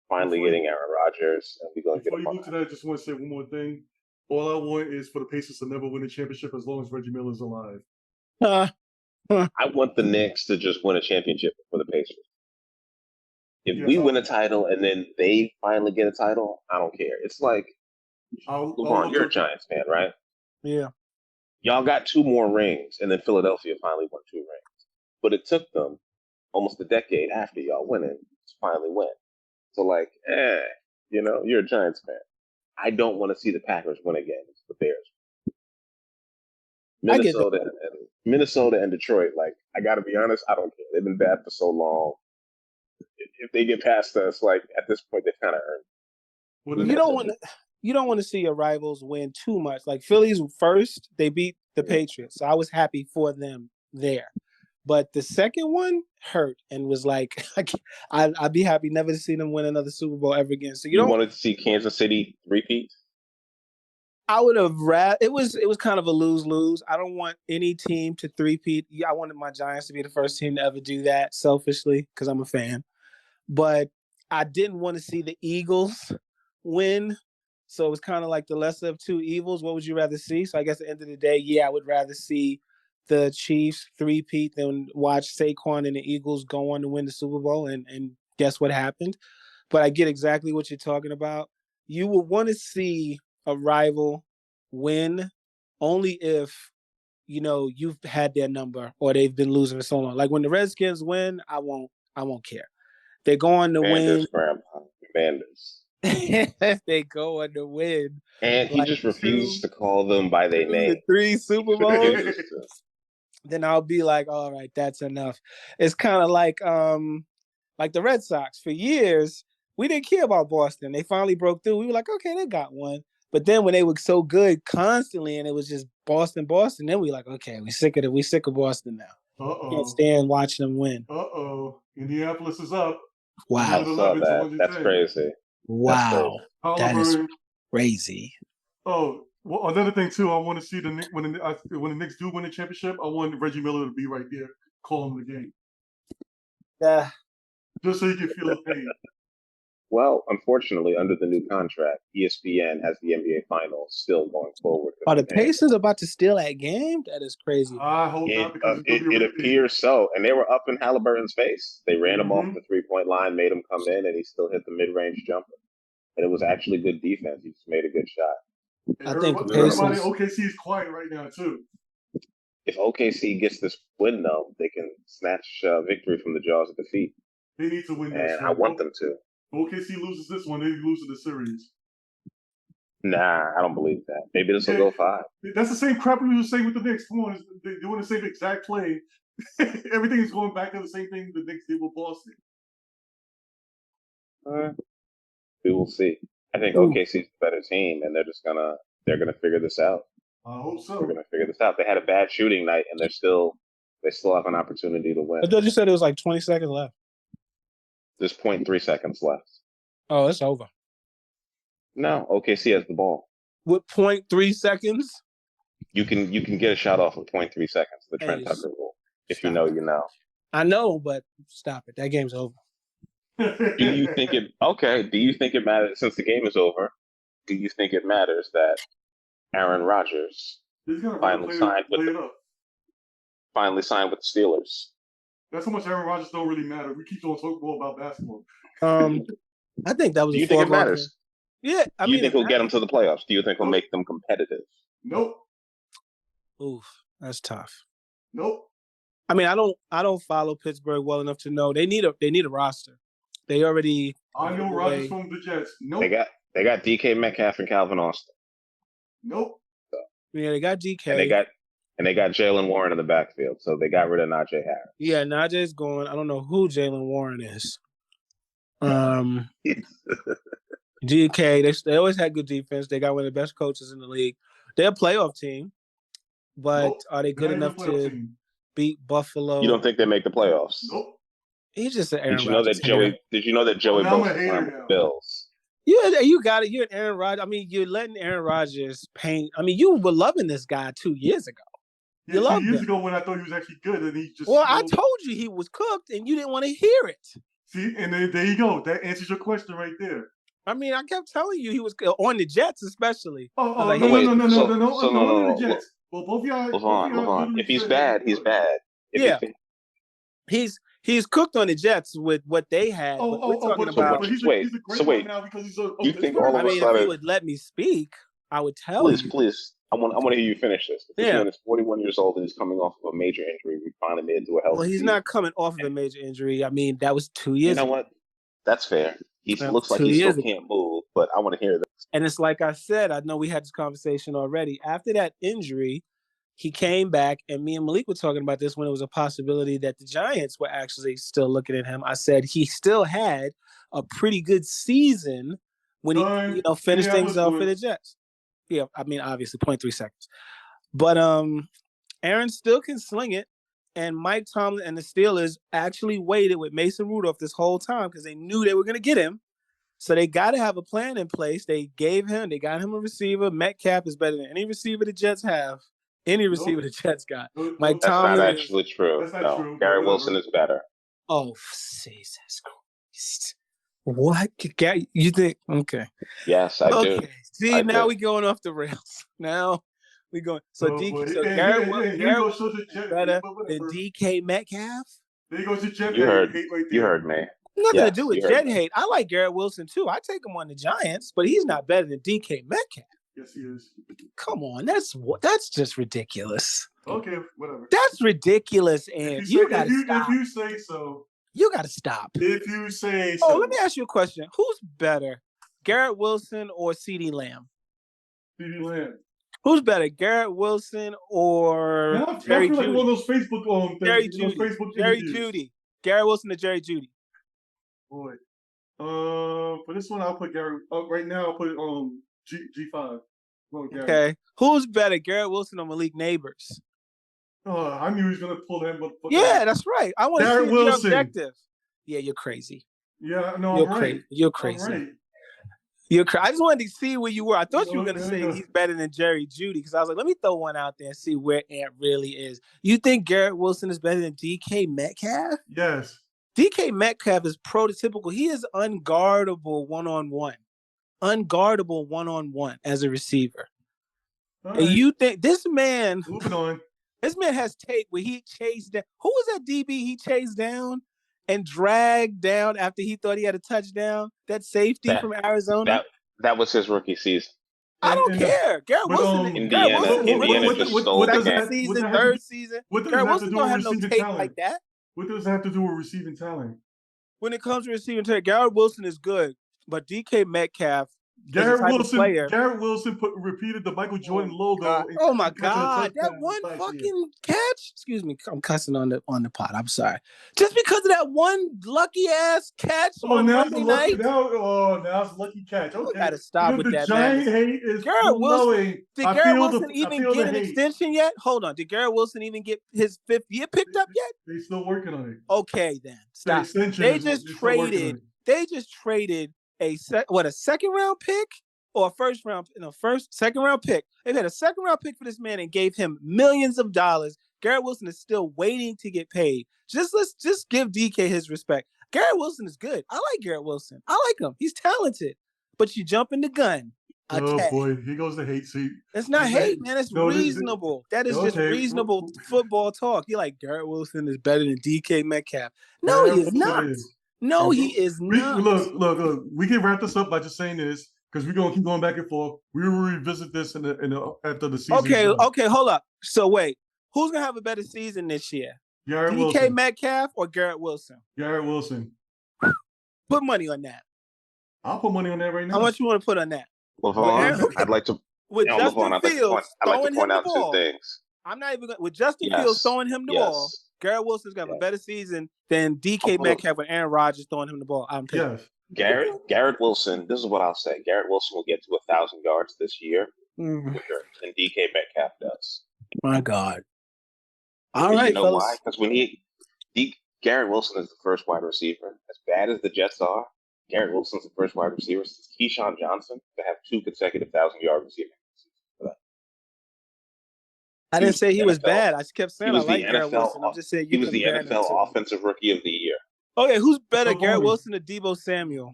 finally getting Aaron Rodgers. And we're going to get Before you move to that, I just want to say one more thing. All I want is for the Pacers to never win a championship as long as Reggie Miller's alive. I want the Knicks to just win a championship for the Pacers. If we win a title and then they finally get a title, I don't care. It's like, LeVon, you're a Giants fan, right? Yeah. Y'all got 2 more rings, and then Philadelphia finally won 2 rings. But it took them almost a decade after y'all winning to finally win. So, like, you're a Giants fan. I don't want to see the Packers win again. It's the Bears. Minnesota and Detroit, like, I got to be honest, I don't care. They've been bad for so long. If they get past us, like, at this point, they've kind of earned. You don't want to see your rivals win too much. Like, Phillies first, they beat the Patriots. So I was happy for them there. But the second one hurt and was like, I'd be happy never to see them win another Super Bowl ever again. So you wanted to see Kansas City repeat? I would have rather. It was kind of a lose-lose. I don't want any team to three-peat. I wanted my Giants to be the first team to ever do that, selfishly, because I'm a fan. But I didn't want to see the Eagles win. So it was kind of like the lesser of two evils. What would you rather see? So I guess at the end of the day, I would rather see the Chiefs three-peat than watch Saquon and the Eagles go on to win the Super Bowl. And guess what happened? But I get exactly what you're talking about. You would want to see a rival win only if you've had their number or they've been losing for so long. Like when the Redskins win, I won't care. They're going to win. Grandpa. Manders. If they go on to win, And he like just refuses to call them by their 2 name. to 3 Super Bowls. Refuses to. Then I'll be like, all right, that's enough. It's kind of like the Red Sox. For years, we didn't care about Boston. They finally broke through. We were like, okay, they got one. But then when they were so good constantly and it was just Boston, then we were like, okay, we sick of Boston now. Can't stand watching them win. Indianapolis is up. Wow. I saw that. That's crazy. Wow. That is crazy. Oh, well, another thing too, I want to see when the Knicks do win the championship, I want Reggie Miller to be right there calling the game. Yeah. Just so you can feel the pain. Well, unfortunately, under the new contract, ESPN has the NBA Finals still going forward. Are the Pacers about to steal that game? That is crazy. I hope not, because it appears so. And they were up in Halliburton's face. They ran him off the three-point line, made him come in, and he still hit the mid-range jumper. And it was actually good defense. He just made a good shot. I think everybody in OKC is quiet right now, too. If OKC gets this win, though, they can snatch victory from the jaws of defeat. They need to win this. And I want them to. OKC loses this one, they lose the series. Nah, I don't believe that. Maybe this will go 5. That's the same crap we were saying with the Knicks. Come on, they're doing the same exact play. Everything is going back to the same thing the Knicks did with Boston. We will see. I think OKC's a better team, and they're gonna figure this out. I hope so. They're gonna figure this out. They had a bad shooting night, and they still have an opportunity to win. I thought you said it was like 20 seconds left. There's 0.3 seconds left. Oh, it's over. No, OKC has the ball. With 0.3 seconds? You can get a shot off with 0.3 seconds. The Trent Tucker rule. If you know, you know. I know, but stop it. That game's over. Do you think it matters, since the game is over, do you think it matters that Aaron Rodgers finally signed with the Steelers? That's how much Aaron Rodgers don't really matter. We keep on talking more about basketball. I think that was. Do you think it matters? Yeah, Do you think he'll get them to the playoffs? Do you think he'll make them competitive? Nope. Oof, that's tough. Nope. I mean, I don't follow Pittsburgh well enough to know they need a roster. They already. I know Rodgers from the Jets. Nope. They got DK Metcalf and Calvin Austin. Nope. So. Yeah, they got DK. And they got Jalen Warren in the backfield, so they got rid of Najee Harris. Yeah, Najee's gone. I don't know who Jalen Warren is. DK, they always had good defense. They got one of the best coaches in the league. They're a playoff team, but are they good enough to beat Buffalo? You don't think they make the playoffs? Nope. He's just an Aaron Did you know that Joey Bosa signed with the Bills? Yeah, you got it. You're an Aaron Rodgers. I mean, you're letting Aaron Rodgers paint. I mean, you were loving this guy 2 years ago. Yeah, 2 years ago when I thought he was actually good, and he just. Well, I told you he was cooked, and you didn't want to hear it. See, and there you go. That answers your question right there. I mean, I kept telling you he was on the Jets, especially. No, like, no, the Jets. Well, both of y'all. Levon. If he's bad, he's bad. He's cooked on the Jets with what they had. We're talking about. He's a great one now because he's a. You think all of a sudden? If he would let me speak, I would tell you. Please. I want to hear you finish this. This man is 41 years old and he's coming off of a major injury. We finally made it to a healthy. Well, he's not coming off of a major injury. I mean, that was 2 years ago. You know what? That's fair. He looks like he still can't move, but I want to hear this. And it's like I said, I know we had this conversation already. After that injury, he came back, and me and Malik were talking about this when it was a possibility that the Giants were actually still looking at him. I said he still had a pretty good season when he finished things off for the Jets. Yeah, I mean, obviously, 0.3 seconds. But Aaron still can sling it, and Mike Tomlin and the Steelers actually waited with Mason Rudolph this whole time because they knew they were going to get him. So they got to have a plan in place. They got him a receiver. Metcalf is better than any receiver the Jets have. Any receiver the Jets got. Mike Tomlin. That's not actually true. That's not true. Garret Wilson is better. Oh, Jesus Christ. What? You think? Okay. Yes, I do. See, now we're going off the rails. Now we're going. So Garret Wilson is better than DK Metcalf? There goes the Jet hate. You heard me. Nothing to do with Jet hate. I like Garret Wilson, too. I take him on the Giants, but he's not better than DK Metcalf. Yes, he is. Come on, that's just ridiculous. Okay, whatever. That's ridiculous, and you gotta stop. If you say so. You gotta stop. If you say so. Oh, let me ask you a question. Who's better, Garret Wilson or CeeDee Lamb? CeeDee Lamb. Who's better, Garret Wilson or Jerry Jeudy? Like one of those Facebook Jerry Jeudy. Garret Wilson or Jerry Jeudy? Boy. For this one, I'll put Garrett. Right now, I'll put G5. Okay. Who's better, Garret Wilson or Malik Neighbors? Oh, I knew he was gonna pull that. Yeah, that's right. I want to see your objective. Yeah, you're crazy. Yeah, no, you're I'm crazy. Right. You're crazy. Right. I just wanted to see where you were. I thought you were going to say he's better than Jerry Jeudy because I was like, let me throw one out there and see where Ant really is. You think Garret Wilson is better than DK Metcalf? Yes. DK Metcalf is prototypical. He is unguardable one-on-one. Unguardable one-on-one as a receiver. Right. And you think this man... Moving on. This man has tape where he chased down... Who was that DB he chased down and dragged down after he thought he had a touchdown? That safety from Arizona? That was his rookie season. I don't care. Garret Wilson. Indiana just stole the game. Season, third season. Garret Wilson don't have no tape talent like that. What does it have to do with receiving talent? When it comes to receiving talent, Garret Wilson is good, but DK Metcalf Garret Wilson repeated the Michael Jordan logo. Oh my God, that one fucking catch. Excuse me, I'm cussing on the pod. I'm sorry. Just because of that one lucky ass catch on Monday night. Now it's lucky catch. Okay, you gotta stop with that. Giant hate is Garret Wilson. Did Garret Wilson even get an hate. extension yet? Hold on. Did Garret Wilson even get his 5th year picked up yet? They're still working on it. Okay, then stop. They just traded a second round pick or a second round pick. They've had a second round pick for this man and gave him millions of dollars. Garret Wilson is still waiting to get paid. Let's give DK his respect. Garret Wilson is good. I like Garret Wilson. I like him. He's talented. But you jump in the gun. Oh boy, he goes to hate seat. It's not hate, man. It's reasonable. That is just reasonable football talk. You're like, Garret Wilson is better than DK Metcalf. No, he is not. No, he is not. Look. We can wrap this up by just saying this because we're gonna keep going back and forth. We will revisit this after the season. Okay, hold up. So wait, who's gonna have a better season this year? DK Metcalf or Garret Wilson? Garret Wilson. Put money on that. I'll put money on that right now. How much you want to put on that? Levon, I'd like to. With Justin Fields throwing him the ball. 2 things. I'm not even with Justin Fields throwing him the ball. Garret Wilson's got a better season than DK Metcalf and Aaron Rodgers throwing him the ball. I'm picking. Yes. Garret Wilson, this is what I'll say. Garret Wilson will get to 1,000 yards this year quicker than DK Metcalf does. My God. All right, you know why? Because Garret Wilson is the first wide receiver. As bad as the Jets are, Garret Wilson's the first wide receiver since Keyshawn Johnson to have 2 consecutive 1,000-yard receiving seasons. I didn't say he was bad. I kept saying I like Garret Wilson. I'm just saying he was the NFL Offensive Rookie of the Year. Okay, who's better, Garret Wilson or Deebo Samuel?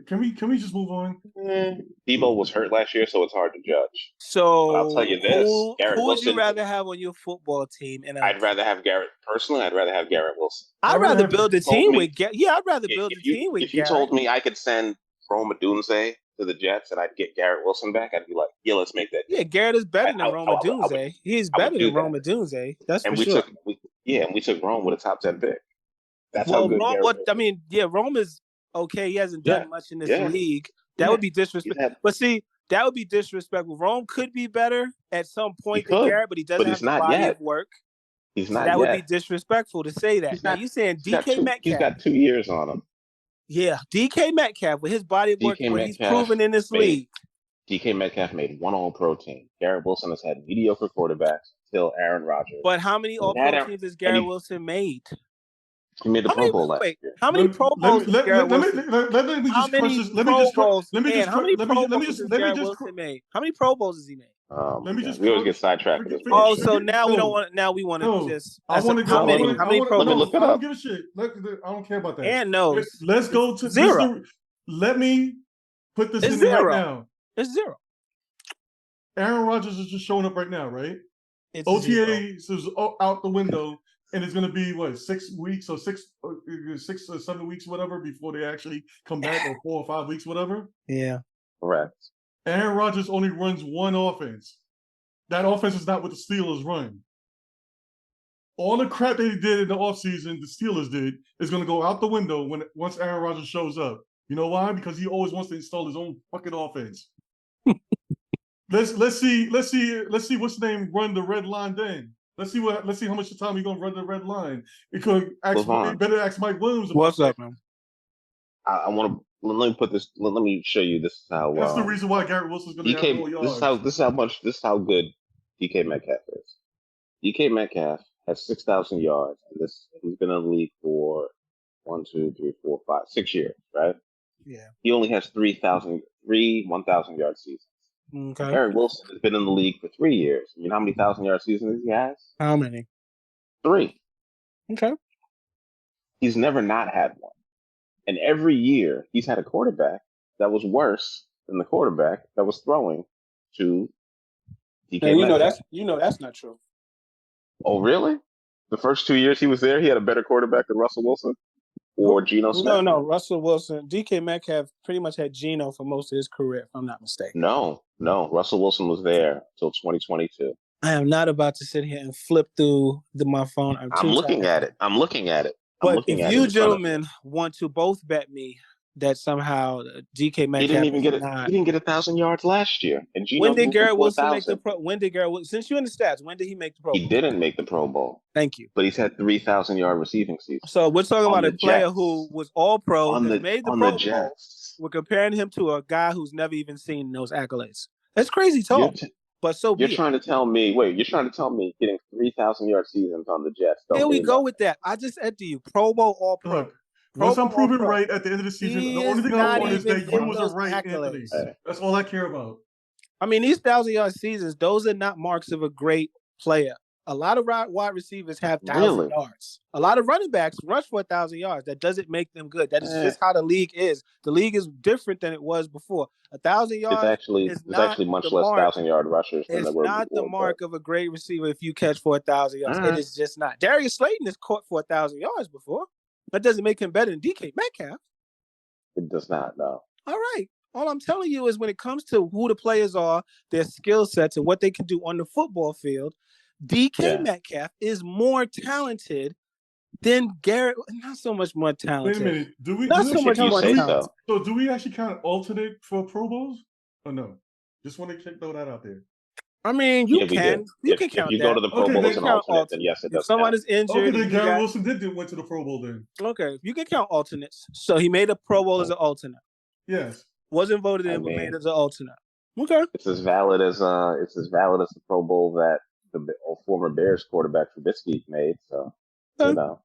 Can we just move on? Deebo was hurt last year, so it's hard to judge. So but I'll tell you this: who would you rather have on your football team? I'd rather have Garret. Personally, I'd rather have Garret Wilson. I'd rather build a team with Garret. Yeah, I'd rather build a team with Garret. If you told me I could send Rome Odunze to the Jets and I'd get Garret Wilson back, I'd be like, yeah, let's make that. Yeah, Garret is better than Rome Odunze. He's better than Rome Odunze. That's for sure. We took Rome with a top 10 pick. That's how good Rome is okay. He hasn't done much in this league. That would be disrespectful. But see, that would be disrespectful. Rome could be better at some point than Garret, but he doesn't have the body of work. He's not. That would be disrespectful to say that. Now you saying DK Metcalf? He's got 2 years on him. Yeah, DK Metcalf with his body of work, what he's proven in this league. DK Metcalf made one All-Pro team. Garret Wilson has had mediocre quarterbacks until Aaron Rodgers. But how many All-Pro teams has Garret Wilson made? He made the Pro Bowl last year. How many Pro Bowls has Garret Wilson made? How many Pro Bowls has he made? We always get sidetracked with this. Oh, so now we don't want. Now we want to just. I want to go. How many Pro Bowls? I don't give a shit. I don't care about that. And knows. Let's go to 0. Let me put this in right now. It's 0. Aaron Rodgers is just showing up right now, right? It's OTA is out the window, and it's going to be 6 weeks or 6 or 7 weeks, whatever, before they actually come back, or 4 or 5 weeks, whatever. Yeah, correct. Aaron Rodgers only runs one offense. That offense is not what the Steelers run. All the crap they did in the offseason, the Steelers did, is going to go out the window once Aaron Rodgers shows up. You know why? Because he always wants to install his own fucking offense. Let's see what's the name run the red line then. Let's see how much time he's gonna run the red line. It could better ask Mike Williams about What's up, man? I want to let me put this. Let me show you. This is how. That's the reason why Garret Wilson's going to have more yards. This is how good DK Metcalf is. DK Metcalf has 6,000 yards, and he's been in the league for 6 years, right? Yeah. He only has 1,000 yard seasons. Okay. Garret Wilson has been in the league for 3 years. You know how many 1,000-yard seasons he has? How many? 3. Okay. He's never not had one. And every year, he's had a quarterback that was worse than the quarterback that was throwing to DK Metcalf. That's not true. Oh, really? The first 2 years he was there, he had a better quarterback than Russell Wilson or Geno Smith? No. Russell Wilson. DK Metcalf pretty much had Geno for most of his career, if I'm not mistaken. No. Russell Wilson was there until 2022. I am not about to sit here and flip through my phone. I'm looking at it. But if you gentlemen want to both bet me that somehow DK Metcalf he didn't get 1,000 yards last year. And Geno when did Garret Wilson make the Pro? When did Garret Wilson? Since you're in the stats, when did he make the Pro Bowl? He didn't make the Pro Bowl. Thank you. But he's had 3,000-yard receiving seasons. So we're talking about a player who was All Pro, made the Pro Bowl. We're comparing him to a guy who's never even seen those accolades. That's crazy talk. But you're trying to tell me getting 3,000-yard seasons on the Jets. Here we go with that. I just said to you, Pro Bowl, All Pro. Look, once I'm proven right at the end of the season, the only thing I want is that you was right, Anthony. That's all I care about. I mean, these 1,000-yard seasons, those are not marks of a great player. A lot of wide receivers have 1,000 yards. A lot of running backs rush for 1,000 yards. That doesn't make them good. That is just how the league is. The league is different than it was before. 1,000 yards is actually much less 1,000-yard rushers than there were before. It's not the mark of a great receiver if you catch for 1,000 yards. It is just not. Darius Slayton has caught for 1,000 yards before. That doesn't make him better than DK Metcalf. It does not, no. All right. All I'm telling you is when it comes to who the players are, their skill sets, and what they can do on the football field, DK Metcalf is more talented than Garret. Not so much more talented. Wait a minute. Do we actually count alternate for Pro Bowls? Or no? Just want to throw that out there. I mean, you can. You can count that. If you go to the Pro Bowl as an alternate, then yes, it does. If someone is injured. Okay, then Garret Wilson went to the Pro Bowl then. Okay, you can count alternates. So he made a Pro Bowl as an alternate. Yes. Wasn't voted in, but made as an alternate. Okay. It's as valid as the Pro Bowl that the former Bears quarterback Trubisky made. So, you know.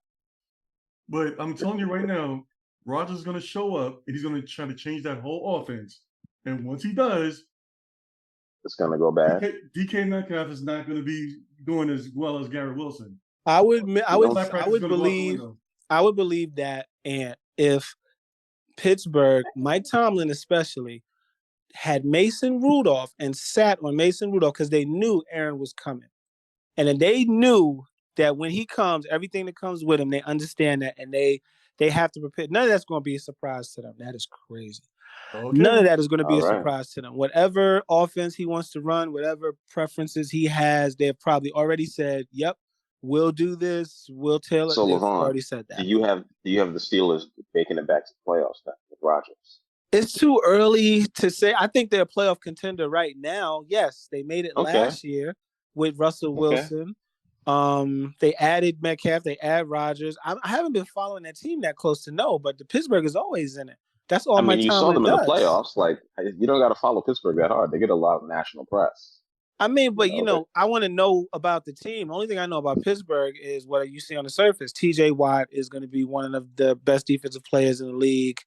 But I'm telling you right now, Rodgers is going to show up and he's going to try to change that whole offense. And once he does, it's going to go bad. DK Metcalf is not going to be doing as well as Garret Wilson. I would believe that, and if Pittsburgh, Mike Tomlin especially, had Mason Rudolph and sat on Mason Rudolph because they knew Aaron was coming. And then they knew that when he comes, everything that comes with him, they understand that, and they have to prepare. None of that's going to be a surprise to them. That is crazy. Okay. None of that is going to be a surprise to them. Whatever offense he wants to run, whatever preferences he has, they've probably already said, yep, we'll do this. We'll tell it. So, They've Levon, already said that. Do you have the Steelers making it back to the playoffs now with Rodgers? It's too early to say. I think they're a playoff contender right now. Yes, they made it last year with Russell Wilson. They added Metcalf. They add Rodgers. I haven't been following that team that close to know, but the Pittsburgh is always in it. That's all my time. You saw them in the playoffs. Like, you don't got to follow Pittsburgh that hard. They get a lot of national press. I mean, but I want to know about the team. The only thing I know about Pittsburgh is what you see on the surface. TJ Watt is going to be one of the best defensive players in the league.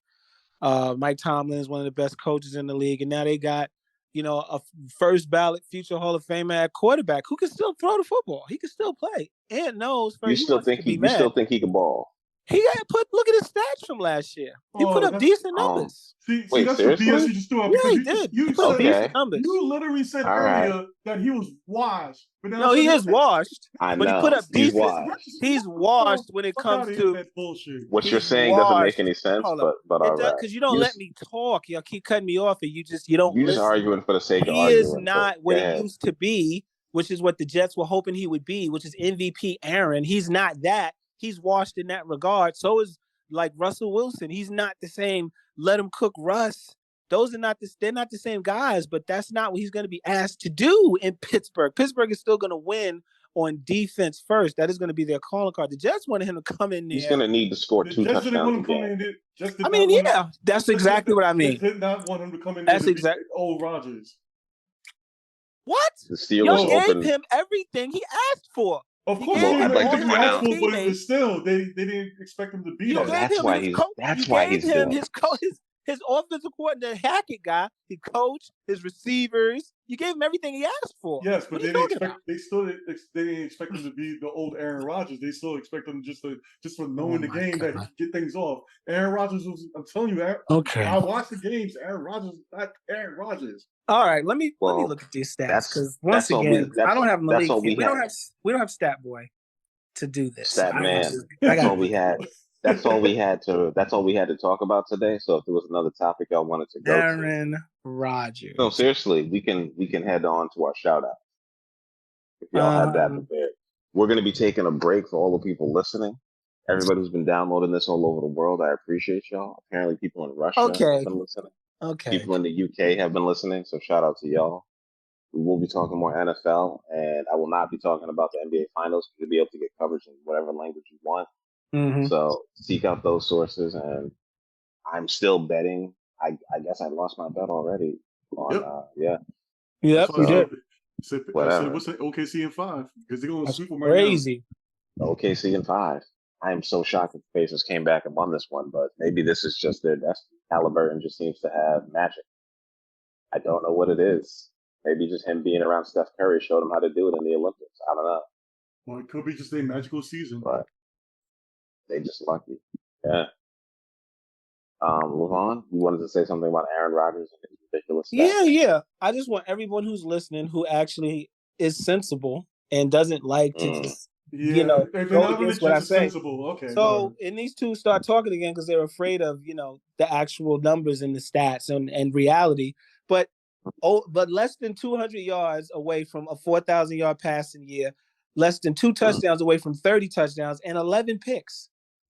Mike Tomlin is one of the best coaches in the league, and now they got a first ballot future Hall of Famer at quarterback who can still throw the football. He can still play. And knows. You still think he can ball? Look at his stats from last year. He put up decent numbers. See, Wait, that's seriously? the BS you just threw out. Yeah, he because did. You He put up said, decent numbers. You literally said All right. earlier that he was washed. But now No, he is washed. I But know. he put up He's decent. washed. He's washed when it comes to that bullshit. What you're he's saying doesn't make washed. any sense, Hold up. but all right. Because you don't let me talk. Y'all keep cutting me off, and you don't You're listen. just arguing for the sake of He arguing. is not what he used to be, which is what the Jets were hoping he would be, which is MVP Aaron. He's not that. He's washed in that regard. So is like Russell Wilson. He's not the same. Let him cook Russ. Those are not they're not the same guys, but that's not what he's going to be asked to do in Pittsburgh. Pittsburgh is still going to win on defense first. That is going to be their calling card. The Jets wanted him to come in there. He's going to need to score 2 touchdowns a game. That's exactly what I mean. Did not want him to come in. That's exactly old Rodgers. What? The Steelers gave him everything he asked for. Of course, I'd like to point out, but it was still they didn't expect him to be there. That's why he's doing his coach. His offensive coordinator, Hackett guy, he coached his receivers. You gave him everything he asked for. Yes, but they didn't expect him to be the old Aaron Rodgers. They still expect him just for knowing the game that he get things off. Aaron Rodgers was. I'm telling you, I watched the games. Aaron Rodgers is not Aaron Rodgers. All right, let me look at these stats because once again, I don't have Malik. We don't have Stat Boy to do this. Stat man. That's all we had. That's all we had to talk about today. So if there was another topic y'all wanted to go Aaron Rodgers. No, seriously, we can head on to our shout out. If y'all have that prepared. We're gonna be taking a break for all the people listening. Everybody who's been downloading this all over the world, I appreciate y'all. Apparently people in Russia have been listening. Okay. People in the UK have been listening, so shout out to y'all. We will be talking more NFL, and I will not be talking about the NBA Finals. You'll be able to get coverage in whatever language you want. Mm-hmm. So seek out those sources, and I'm still betting. I guess I lost my bet already. Yep, so, you did. Whatever. What's it? OKC in 5 because they're going to sweep them right crazy. Now. OKC in 5. I am so shocked that the Pacers came back and won this one, but maybe this is just their destiny. Halliburton just seems to have magic. I don't know what it is. Maybe just him being around Steph Curry showed him how to do it in the Olympics. I don't know. Well, it could be just a magical season. But they just lucky. Yeah. Levon, you wanted to say something about Aaron Rodgers and his ridiculous stats? Yeah. I just want everyone who's listening who actually is sensible and doesn't like to just, go against what I say. Sensible. Okay. So, and these two start talking again because they're afraid of, the actual numbers and the stats and reality. But less than 200 yards away from a 4,000-yard passing year, less than 2 touchdowns away from 30 touchdowns and 11 picks.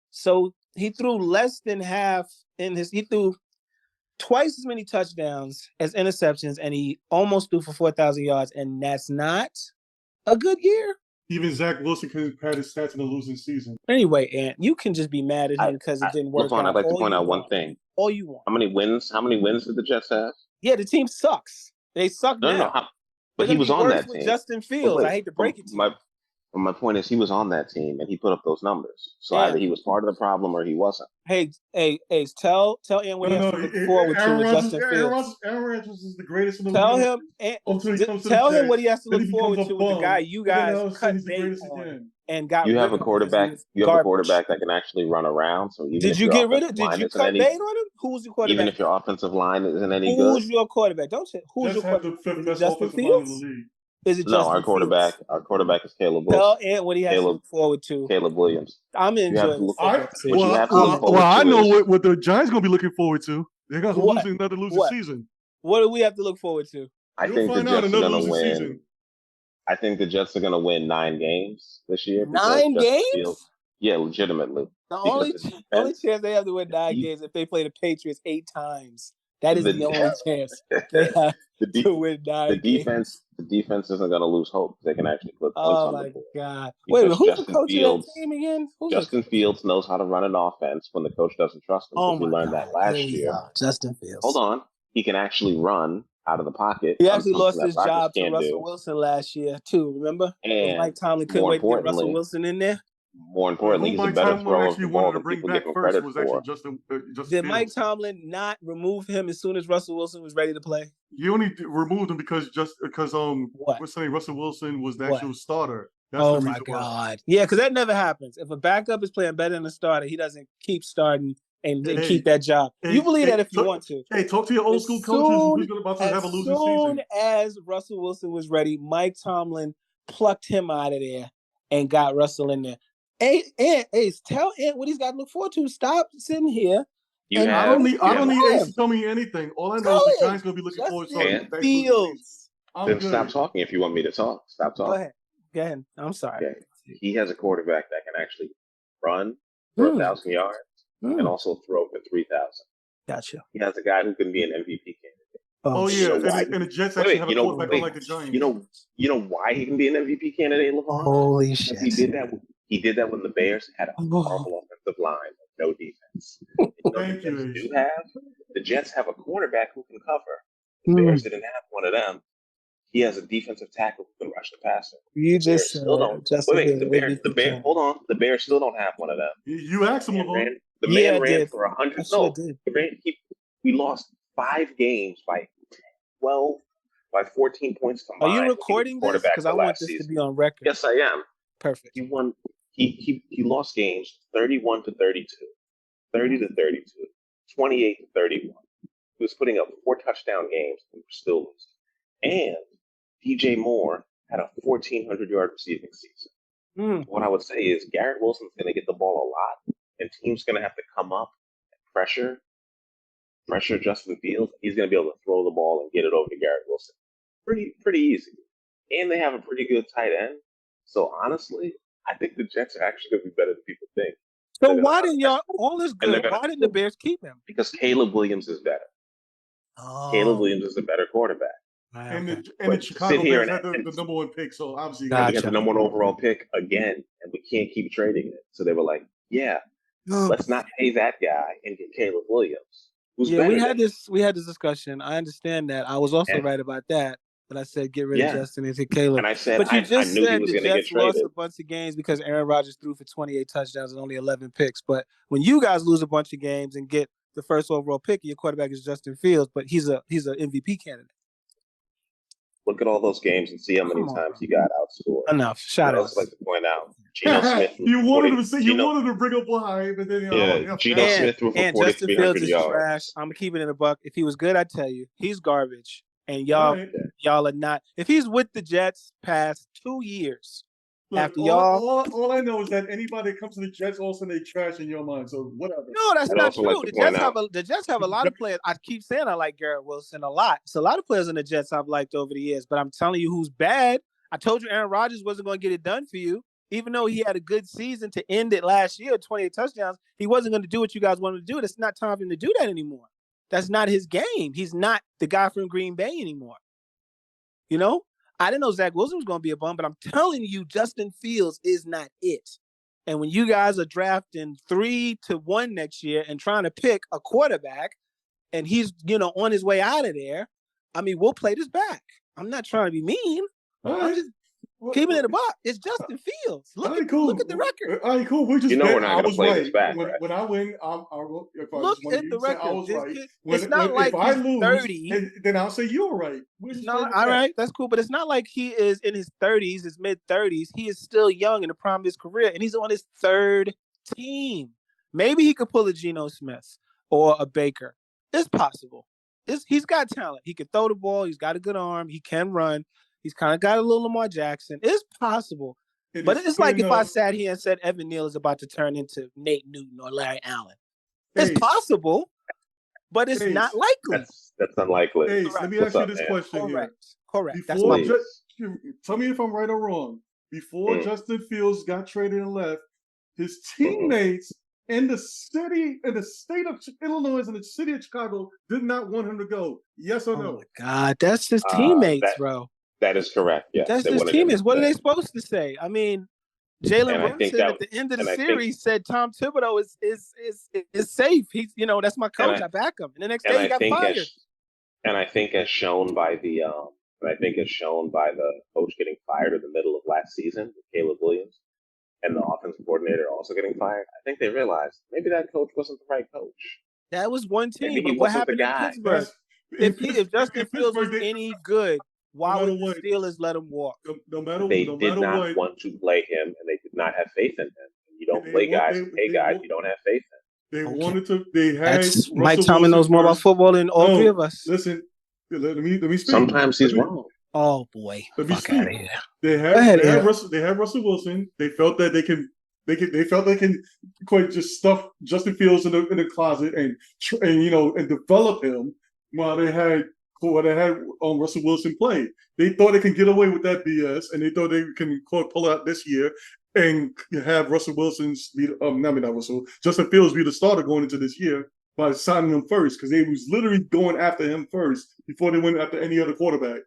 So he threw less than half he threw twice as many touchdowns as interceptions, and he almost threw for 4,000 yards, and that's not a good year. Even Zach Wilson couldn't pad his stats in a losing season. Anyway, Ant, you can just be mad at him because it didn't work out. I'd like to point out one thing. All you want. How many wins did the Jets have? Yeah, the team sucks. They suck now. No. But he was on that team. Justin Fields. I hate to break it to you. My point is, he was on that team and he put up those numbers. So either he was part of the problem or he wasn't. Hey, tell Ian what he has to look forward to with Justin Fields. Aaron Rodgers is the greatest in the league. Tell him what he has to look forward to with the guy you guys cut bait on and got. You have a quarterback. That can actually run around. So did you cut bait on him? Who's your quarterback? Even if your offensive line isn't any good. Who's your quarterback? Don't say who's your quarterback. The 5th best offensive line in the league. Is it our quarterback? Fields? Our quarterback is Caleb Wilson. Tell Ant what he has to look forward to. Caleb Williams. I'm enjoying. I know what the Giants going to be looking forward to. They're going to lose another losing season. What do we have to look forward to? I think the Jets are going to win. Season. I think the Jets are going to win 9 games this year. 9 games? Yeah, legitimately. The only chance they have to win 9 games if they play the Patriots 8 times. That is the only chance they have to win 9 games. The defense isn't going to lose hope. They can actually put points on the board. Oh, my God. Wait, who's the coach of that team again? Justin Fields knows how to run an offense when the coach doesn't trust him. We learned that last year. Justin Fields. Hold on. He can actually run out of the pocket. He actually lost his job to Russell Wilson last year, too, remember? And Mike Tomlin couldn't wait to get Russell Wilson in there. More importantly, he's a better thrower of the ball than people give him credit for. Did Mike Tomlin not remove him as soon as Russell Wilson was ready to play? You only removed him because Russell Wilson was the actual starter. That's my God. Yeah, because that never happens. If a backup is playing better than a starter, he doesn't keep starting and Hey, keep that job. You believe that if you want to. Hey, talk to your old school coaches who's about to have a losing season. As soon as Russell Wilson was ready, Mike Tomlin plucked him out of there and got Russell in there. Ace, tell Ant what he's got to look forward to. Stop sitting here. I don't need Ace to tell me anything. All I know is the guy's going to be looking forward to Fields. Then stop talking if you want me to talk. Stop talking. Go ahead. I'm sorry. Okay. He has a quarterback that can actually run for 1,000 yards and also throw for 3,000. Gotcha. He has a guy who can be an MVP candidate. Oh yeah, and the Jets actually have a quarterback like the Giants. You know why he can be an MVP candidate, Levon? Holy shit! He did that when the Bears had a horrible offensive line, no defense. The Jets have a quarterback who can cover. The Bears didn't have one of them. He has a defensive tackle who can rush the passer. You just still don't. The Bears. Hold on. The Bears still don't have one of them. You asked him, Levon. The man ran for 100. No, he lost 5 games by 14 points to Are you recording this? Because I want this to be on record. Yes, I am. Perfect. He won. He lost games 31 to 32, 30 to 32, 28 to 31. He was putting up 4 touchdown games and we're still losing. And DJ Moore had a 1,400-yard receiving season. What I would say is Garret Wilson's going to get the ball a lot, and teams going to have to come up and pressure Justin Fields. He's going to be able to throw the ball and get it over to Garret Wilson. Pretty easy. And they have a pretty good tight end. So honestly, I think the Jets are actually going to be better than people think. So why didn't y'all all is good? Why didn't the Bears keep him? Because Caleb Williams is better. Caleb Williams is a better quarterback. And the Chicago Bears had the number 1 pick, so obviously he got the number 1 overall pick again, and we can't keep trading it. So they were like, let's not pay that guy and get Caleb Williams. We had this discussion. I understand that. I was also right about that. But I said get rid of Justin and take Caleb. And I said, but you just said the Jets lost a bunch of games because Aaron Rodgers threw for 28 touchdowns and only 11 picks. But when you guys lose a bunch of games and get the first overall pick, your quarterback is Justin Fields, but he's an MVP candidate. Look at all those games and see how many times he got outscored. Enough. Shout out. I'd like to point out Geno Smith. You wanted to bring up why, but then Geno Smith threw for 4,300 yards. Trash. I'm keeping it a buck. If he was good, I'd tell you he's garbage. And y'all are not. If he's with the Jets past 2 years, after all I know is that anybody that comes to the Jets, also they trash in your mind. So whatever. No, that's not true. The Jets have a lot of players. I keep saying I like Garret Wilson a lot. So a lot of players in the Jets I've liked over the years. But I'm telling you who's bad. I told you Aaron Rodgers wasn't going to get it done for you. Even though he had a good season to end it last year, 28 touchdowns, he wasn't going to do what you guys wanted to do. It's not time for him to do that anymore. That's not his game. He's not the guy from Green Bay anymore. You know? I didn't know Zach Wilson was going to be a bum, but I'm telling you, Justin Fields is not it. And when you guys are drafting 3-1 next year and trying to pick a quarterback, and he's, on his way out of there, I mean, we'll play this back. I'm not trying to be mean. I'm just keeping it a buck. It's Justin Fields. Look at the record. All right, cool. We're not going to play this back. When I win, I'll look at the record. I was right. It's not like if he's I lose, 30. Then I'll say you're right. All right, that's cool. But it's not like he is in his 30s, his mid-30s. He is still young in the prime of his career, and he's on his 3rd team. Maybe he could pull a Geno Smith or a Baker. It's possible. He's got talent. He can throw the ball. He's got a good arm. He can run. He's kind of got a little Lamar Jackson. It's possible. But it's like if I sat here and said Evan Neal is about to turn into Nate Newton or Larry Allen. It's possible, but it's not likely. That's unlikely. Hey, let me ask you this question here. Correct. Tell me if I'm right or wrong. Before Justin Fields got traded and left, his teammates in the state of Illinois and the city of Chicago did not want him to go. Yes or no? Oh my God, that's his teammates, bro. That is correct. Yes, that's his teammates. What are they supposed to say? I mean, Jalen Brunson at the end of the series said Tom Thibodeaux is safe. He's that's my coach. I back him. And the next day he got fired. I think as shown by the coach getting fired in the middle of last season, Caleb Williams, and the offensive coordinator also getting fired, I think they realized maybe that coach wasn't the right coach. That was one team. But what happened in Pittsburgh? If Justin Fields was any good, why would the Steelers let him walk? They did not want to play him, and they did not have faith in him. You don't play guys who pay guys you don't have faith They Okay. wanted to. They had That's Russell Mike Tomlin Wilson knows more about first. football than all three of us. Listen, let me speak. Sometimes he's wrong. Oh boy, Let me fuck speak. out of here. They Go ahead, had Ed. Russell Wilson. They felt that they can quite just stuff Justin Fields in the closet and develop him while they had Russell Wilson play. They thought they can get away with that BS, and they thought they can pull out this year and have Justin Fields be the starter going into this year by signing him first, because they was literally going after him first before they went after any other quarterback.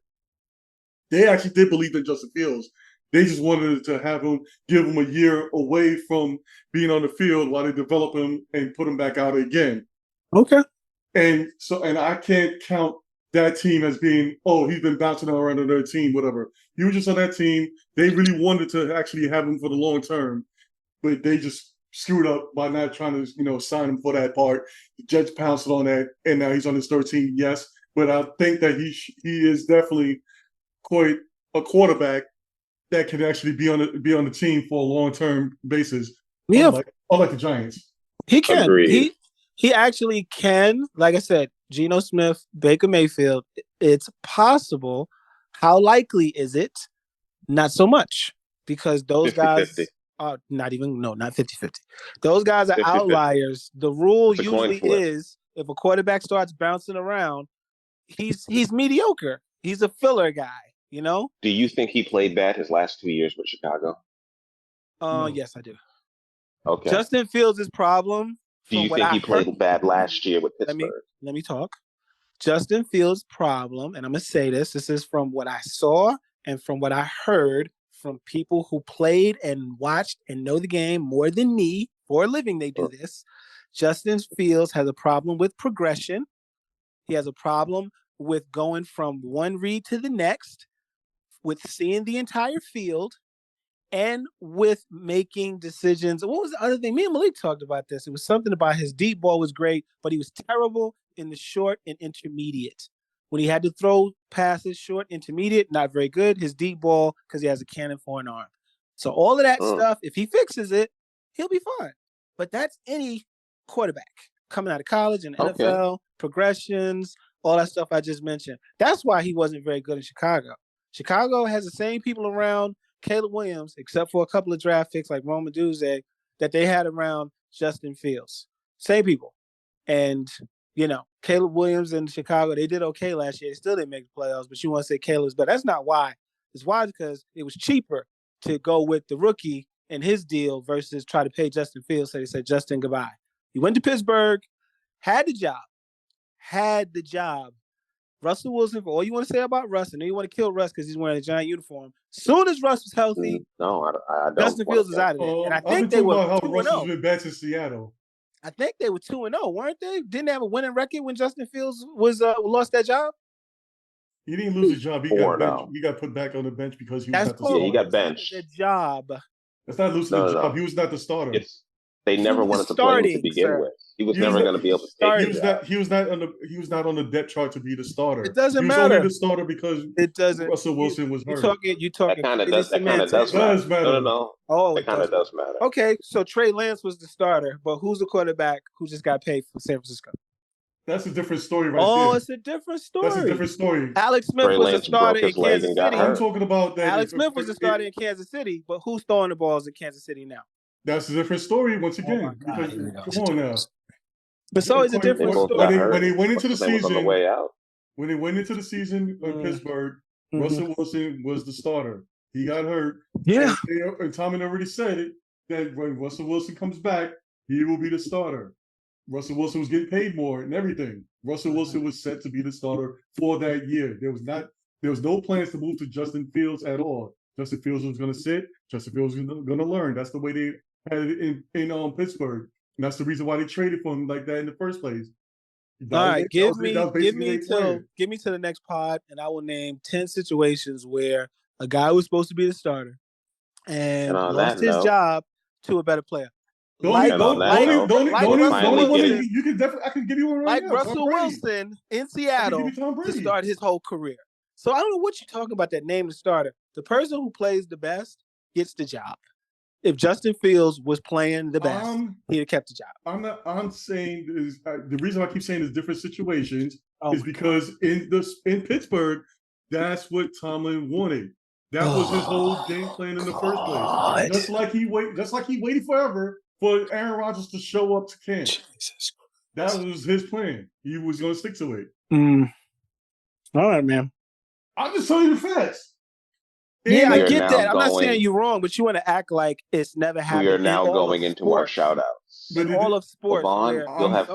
They actually did believe in Justin Fields. They just wanted to give him a year away from being on the field while they develop him and put him back out again. Okay. And I can't count that team as being, he's been bouncing around on their team, whatever. He was just on that team. They really wanted to actually have him for the long term, but they just screwed up by not trying to, sign him for that part. The Jets pounced on that, and now he's on his 13th, yes. But I think that he is definitely quite a quarterback that can actually be on the team for a long-term basis. Yeah, unlike the Giants. he can. Agreed. He actually can. Like I said, Geno Smith, Baker Mayfield. It's possible. How likely is it? Not so much, because those 50-50. guys are not 50-50. Those guys are 50-50. outliers. The rule It's a coin usually flip. is if a quarterback starts bouncing around, he's mediocre. He's a filler guy. Do you think he played bad his last 2 years with Chicago? No. Yes, I do. Okay. Justin Fields' problem. Do you think he played bad last year with Pittsburgh? Let me talk. Justin Fields' problem, and I'm going to say this is from what I saw and from what I heard from people who played and watched and know the game more than me. For a living, they do this. Justin Fields has a problem with progression. He has a problem with going from one read to the next, with seeing the entire field, and with making decisions. What was the other thing? Me and Malik talked about this. It was something about his deep ball was great, but he was terrible in the short and intermediate. When he had to throw passes, short, intermediate, not very good. His deep ball, because he has a cannon for an arm. So all of that stuff, if he fixes it, he'll be fine. But that's any quarterback coming out of college and NFL, progressions, all that stuff I just mentioned. That's why he wasn't very good in Chicago. Chicago has the same people around Caleb Williams, except for a couple of draft picks like Rome Odunze, that they had around Justin Fields. Same people. And, Caleb Williams in Chicago, they did okay last year. They still didn't make the playoffs, but you want to say Caleb's better. That's not why. It's why because it was cheaper to go with the rookie and his deal versus try to pay Justin Fields. So they said, Justin, goodbye. He went to Pittsburgh, had the job. Russell Wilson, for all you want to say about Russ, and then you want to kill Russ because he's wearing a giant uniform. Soon as Russ was healthy, I don't. Justin Fields is out of there. And I think they were 2-0. About how Russell's been bad to Seattle. I think they were 2-0, weren't they? Didn't they have a winning record when Justin Fields was lost that job? He didn't lose his job. He got put back on the bench because he was not the starter. Yeah, he got benched. The job. That's not losing the job. He was not the starter. They never wanted to play him to begin with. He was never going to be able to take the job. He was not on the depth chart to be the starter. It doesn't matter. He was only the starter because Russell Wilson was hurt. You talking. That kind of does matter. No. Oh, it kind of does matter. Okay, so Trey Lance was the starter, but who's the quarterback who just got paid for San Francisco? That's a different story right there. Oh, it's a different story. That's a different story. Alex Smith was a starter in Kansas City. I'm talking about that. Alex Smith was a starter in Kansas City, but who's throwing the balls in Kansas City now? That's a different story once again. Because, come on now. But so it's a different story. When they went into the season, on the way out. When they went into the season in Pittsburgh, Russell Wilson was the starter. He got hurt. Yeah. And Tomlin already said it, that when Russell Wilson comes back, he will be the starter. Russell Wilson was getting paid more and everything. Russell Wilson was set to be the starter for that year. There was no plans to move to Justin Fields at all. Justin Fields was going to sit. Justin Fields was going to learn. That's the way they had it in Pittsburgh. And that's the reason why they traded for him like that in the first place. All right, give me to the next pod, and I will name 10 situations where a guy was supposed to be the starter and lost his job to a better player. I can give you one right now. Russell Wilson in Seattle to start his whole career. So I don't know what you're talking about, that name the starter. The person who plays the best gets the job. If Justin Fields was playing the best, he'd have kept the job. I'm saying the reason I keep saying there's different situations is because in Pittsburgh, that's what Tomlin wanted. That was his whole game plan in the first place. Just like he waited forever for Aaron Rodgers to show up to camp. Jesus. That was his plan. He was going to stick to it. All right, man. I'm just telling you the facts. Yeah, I get that. I'm not saying you're wrong, but you want to act like it's never happened. We are now going into our shout-outs. In all of sports, Levon, you'll have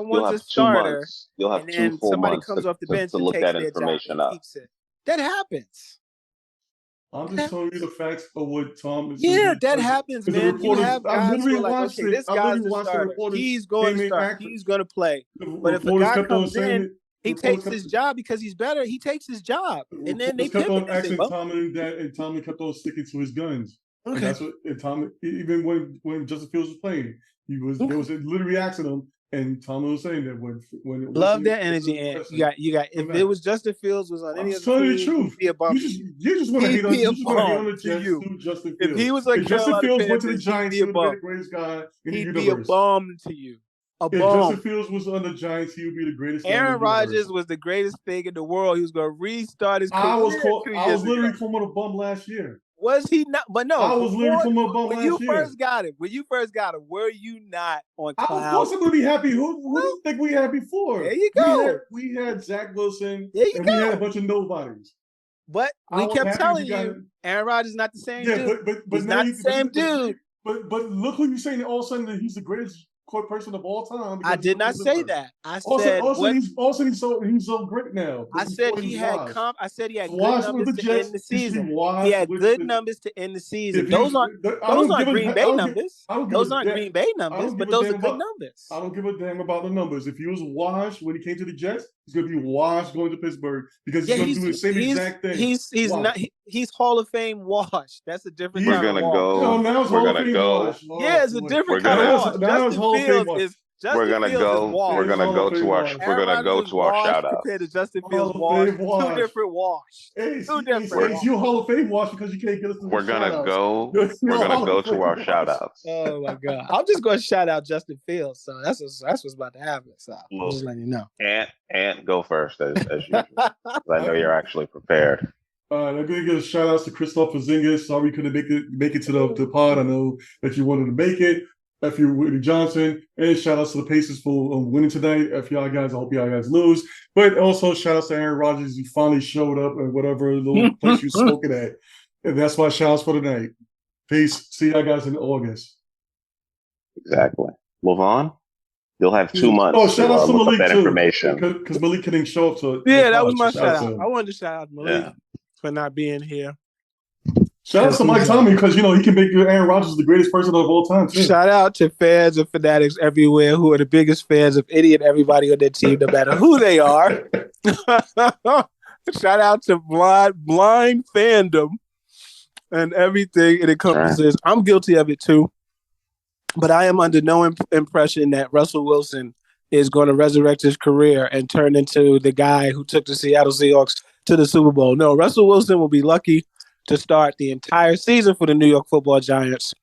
2 months. You'll have 2 full months comes off the bench to look that information up. That happens. I'm just telling you the facts of what Tom is. Yeah, that happens, man. You have guys who are like, okay, this guy's the starter. He's going to start. He's going to play. But if a guy comes in, he takes his job because he's better. He takes his job, and then they kept on asking Tomlin that, and Tomlin kept on sticking to his guns. Okay. And that's what Tomlin, even when Justin Fields was playing, they was literally asking him, and Tomlin was saying that when love that energy. And you got. If it was Justin Fields was on any of the teams, he'd be a bum. You just want to hate on. You just want to hate on the Jets. Justin Fields. If he was like Justin Fields went to the Giants, he'd be the greatest guy in the universe. He'd be a bum to you. If Justin Fields was on the Giants, he would be the greatest. Aaron Rodgers was the greatest thing in the world. He was going to restart his career. I was literally calling him a bum last year. Was he not? But no, I was literally calling him a bum last year. When you first got him, were you not on cloud? Of course I'm going to be happy. Who do you think we had before? There you go. We had Zach Wilson. We had a bunch of nobodies. But we kept telling you, Aaron Rodgers is not the same dude. But he's not the same dude. But look who you're saying all of a sudden that he's the greatest court person of all time. I did not say that. I said he's so great now. I said he had good numbers to end the season. He had good numbers to end the season. Those aren't Green Bay numbers. Those aren't Green Bay numbers, but those are good numbers. I don't give a damn about the numbers. If he was washed when he came to the Jets, he's going to be washed going to Pittsburgh because he's going to do the same exact thing. He's not. He's Hall of Fame washed. That's a different kind of wash. We're gonna go. Yeah, it's a different kind of wash. We're gonna go to our shout out. Compared to Justin Fields wash. Two different wash. You Hall of Fame wash because you can't get us to We're gonna go to our shout outs. Oh my God. I'm just gonna shout out Justin Fields. So that's what's about to happen. So I'm just letting you know. And go first as usual. I know you're actually prepared. I'm going to give a shout out to Christoph Porzingis. Sorry we couldn't make it to the pod. I know that you wanted to make it. F.U. Whitney Johnson. And shout outs to the Pacers for winning tonight. F.y'all guys. I hope y'all guys lose. But also shout outs to Aaron Rodgers. He finally showed up at whatever little place you spoken at. And that's my shout outs for tonight. Peace. See y'all guys in August. Exactly. Levon? You'll have 2 months. Oh, shout out to Malik that too, information because Malik couldn't show up to. Yeah, that was my shout out. I wanted to shout out Malik for not being here. Shout out to Mike Tommy because he can make Aaron Rodgers the greatest person of all time too. Shout out to fans and fanatics everywhere who are the biggest fans of any and everybody on their team, no matter who they are. Shout out to blind fandom and everything it encompasses. I'm guilty of it too. But I am under no impression that Russell Wilson is going to resurrect his career and turn into the guy who took the Seattle Seahawks to the Super Bowl. No, Russell Wilson will be lucky to start the entire season for the New York Football Giants.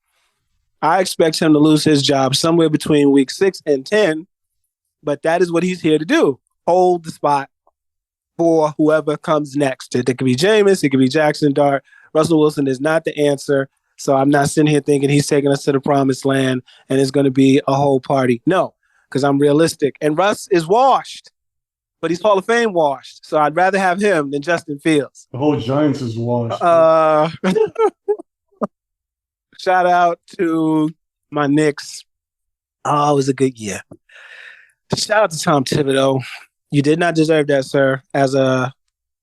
I expect him to lose his job somewhere between week 6 and 10, but that is what he's here to do. Hold the spot for whoever comes next. It could be Jameis, it could be Jackson Dart. Russell Wilson is not the answer. So I'm not sitting here thinking he's taking us to the promised land and it's going to be a whole party. No, because I'm realistic. And Russ is washed, but he's Hall of Fame washed. So I'd rather have him than Justin Fields. The whole Giants is washed. Shout out to my Knicks. Oh, it was a good year. Shout out to Tom Thibodeaux. You did not deserve that, sir. As a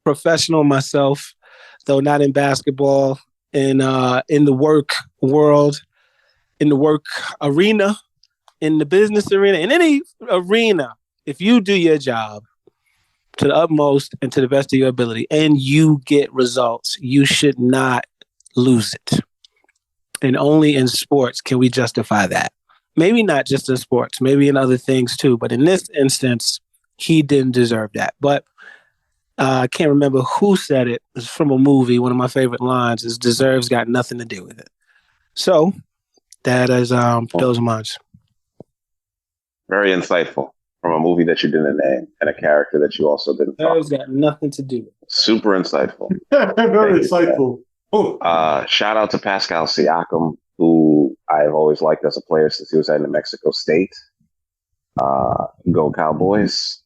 professional myself, though not in basketball, in the work world, in the work arena, in the business arena, in any arena, if you do your job to the utmost and to the best of your ability and you get results, you should not lose it. And only in sports can we justify that. Maybe not just in sports, maybe in other things too. But in this instance, he didn't deserve that. But I can't remember who said it. It was from a movie. One of my favorite lines is "deserves got nothing to do with it." So That is those are mine. Very insightful from a movie that you didn't name and a character that you also didn't talk Those got nothing to do. Super insightful. Very insightful. Oh, shout out to Pascal Siakam, who I've always liked as a player since he was at New Mexico State. Go Cowboys.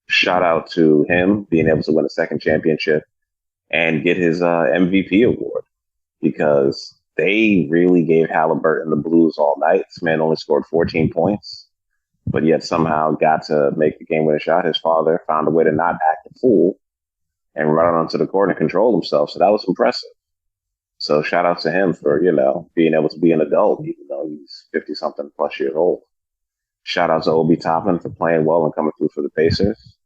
Shout out to him being able to win a second championship and get his MVP award, because they really gave Halliburton the blues all night. This man only scored 14 points, but yet somehow got to make the game-winning shot. His father found a way to not act a fool and run out onto the court and control himself. So that was impressive. So shout out to him for, being able to be an adult, even though he's 50-something plus years old. Shout out to Obi Toppin for playing well and coming through for the Pacers.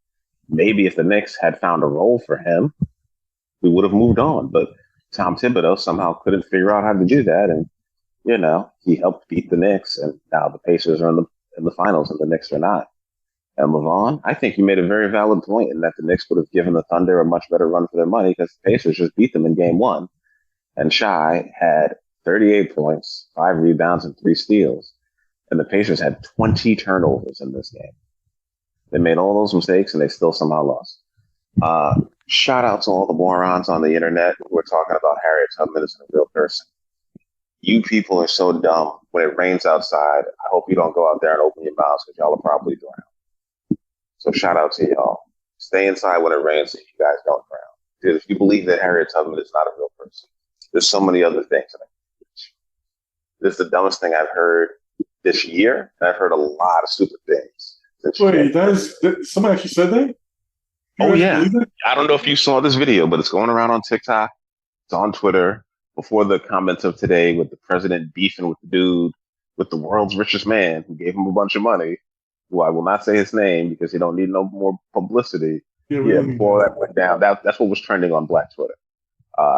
Maybe if the Knicks had found a role for him, we would have moved on. But Tom Thibodeaux somehow couldn't figure out how to do that. And, he helped beat the Knicks. And now the Pacers are in the finals and the Knicks are not. And Levon, I think you made a very valid point in that the Knicks would have given the Thunder a much better run for their money because the Pacers just beat them in game one. And Shai had 38 points, 5 rebounds, and 3 steals. And the Pacers had 20 turnovers in this game. They made all those mistakes and they still somehow lost. Shout out to all the morons on the internet who are talking about Harriet Tubman as a real person. You people are so dumb. When it rains outside, I hope you don't go out there and open your mouths because y'all are probably drown. So shout out to y'all. Stay inside when it rains so you guys don't drown. Because if you believe that Harriet Tubman is not a real person, there's so many other things. This is the dumbest thing I've heard this year. And I've heard a lot of stupid things. Wait, somebody actually said that? Oh, yeah. I don't know if you saw this video, but it's going around on TikTok. It's on Twitter. Before the comments of today with the president beefing with the dude, with the world's richest man who gave him a bunch of money, who I will not say his name because he don't need no more publicity. Yeah, before that went down, that's what was trending on Black Twitter.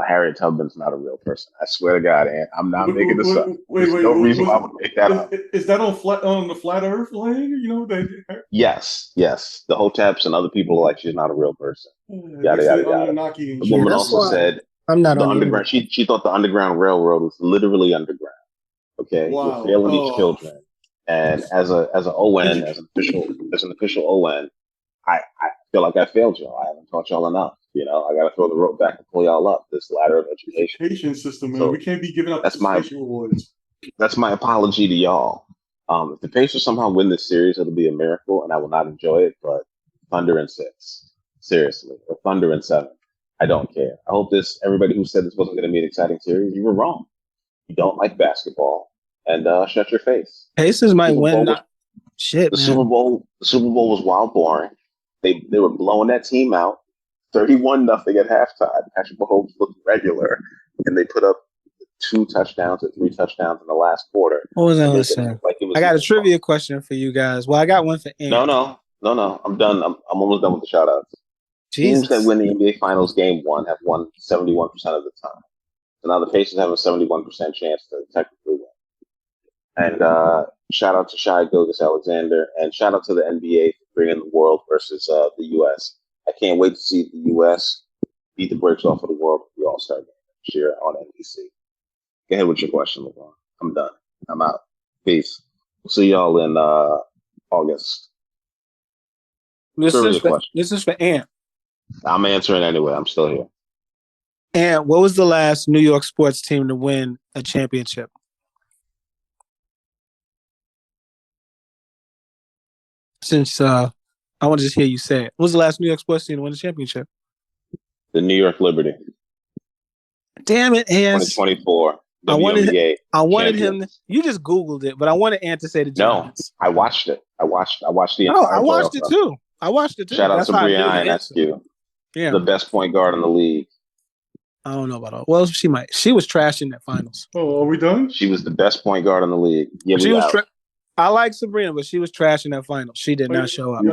Harriet Tubman's not a real person. I swear to God, and I'm not making this up. There's no reason why I would make that up. Is that on the flat Earth land? Yes. The Hoteps and other people are like, she's not a real person. Yada yada yada. The woman also said I'm not the on underground. She thought the Underground Railroad was literally underground. Okay, wow. We're failing these children. And as an ON, as an official ON, I feel like I failed y'all. I haven't taught y'all enough. I got to throw the rope back and pull y'all up this ladder of education. Education system, man. So we can't be giving up participation rewards. That's my apology to y'all. If the Pacers somehow win this series, it'll be a miracle, and I will not enjoy it. But Thunder in 6, seriously, or Thunder in 7, I don't care. I hope everybody who said this wasn't going to be an exciting series, you were wrong. You don't like basketball, and shut your face. Pacers might win. The Super Bowl was wild boring. They were blowing that team out. 31-0 at halftime. Patrick Mahomes looked regular, and they put up 2 touchdowns or 3 touchdowns in the last quarter. What was I listening? I got a trivia question for you guys. Well, I got one for Ant. No. I'm done. I'm almost done with the shout-outs. Teams that win the NBA Finals Game 1 have won 71% of the time. So now the Pacers have a 71% chance to technically win. And shout out to Shai Gilgeous-Alexander, and shout out to the NBA for bringing the world versus the U.S. I can't wait to see the U.S. beat the brakes off of the world with the All-Star game next year on NBC. Go ahead with your question, Levon. I'm done. I'm out. Peace. We'll see y'all in August. This is for Ant. I'm answering anyway. I'm still here. Ant, what was the last New York sports team to win a championship? Since I want to just hear you say it. What was the last New York sports team to win a championship? The New York Liberty. Damn it, Ant. 2024. I wanted him. You just Googled it, but I wanted Ant to say the Giants. No, I watched it. I watched the entire I watched it too. Shout out to Brianne Eskew. Yeah. The best point guard in the league. I don't know about all. Well, she might. She was trash in that finals. Oh, are we done? She was the best point guard in the league. Yeah, I like Sabrina, but she was trash in that final. She did not show up.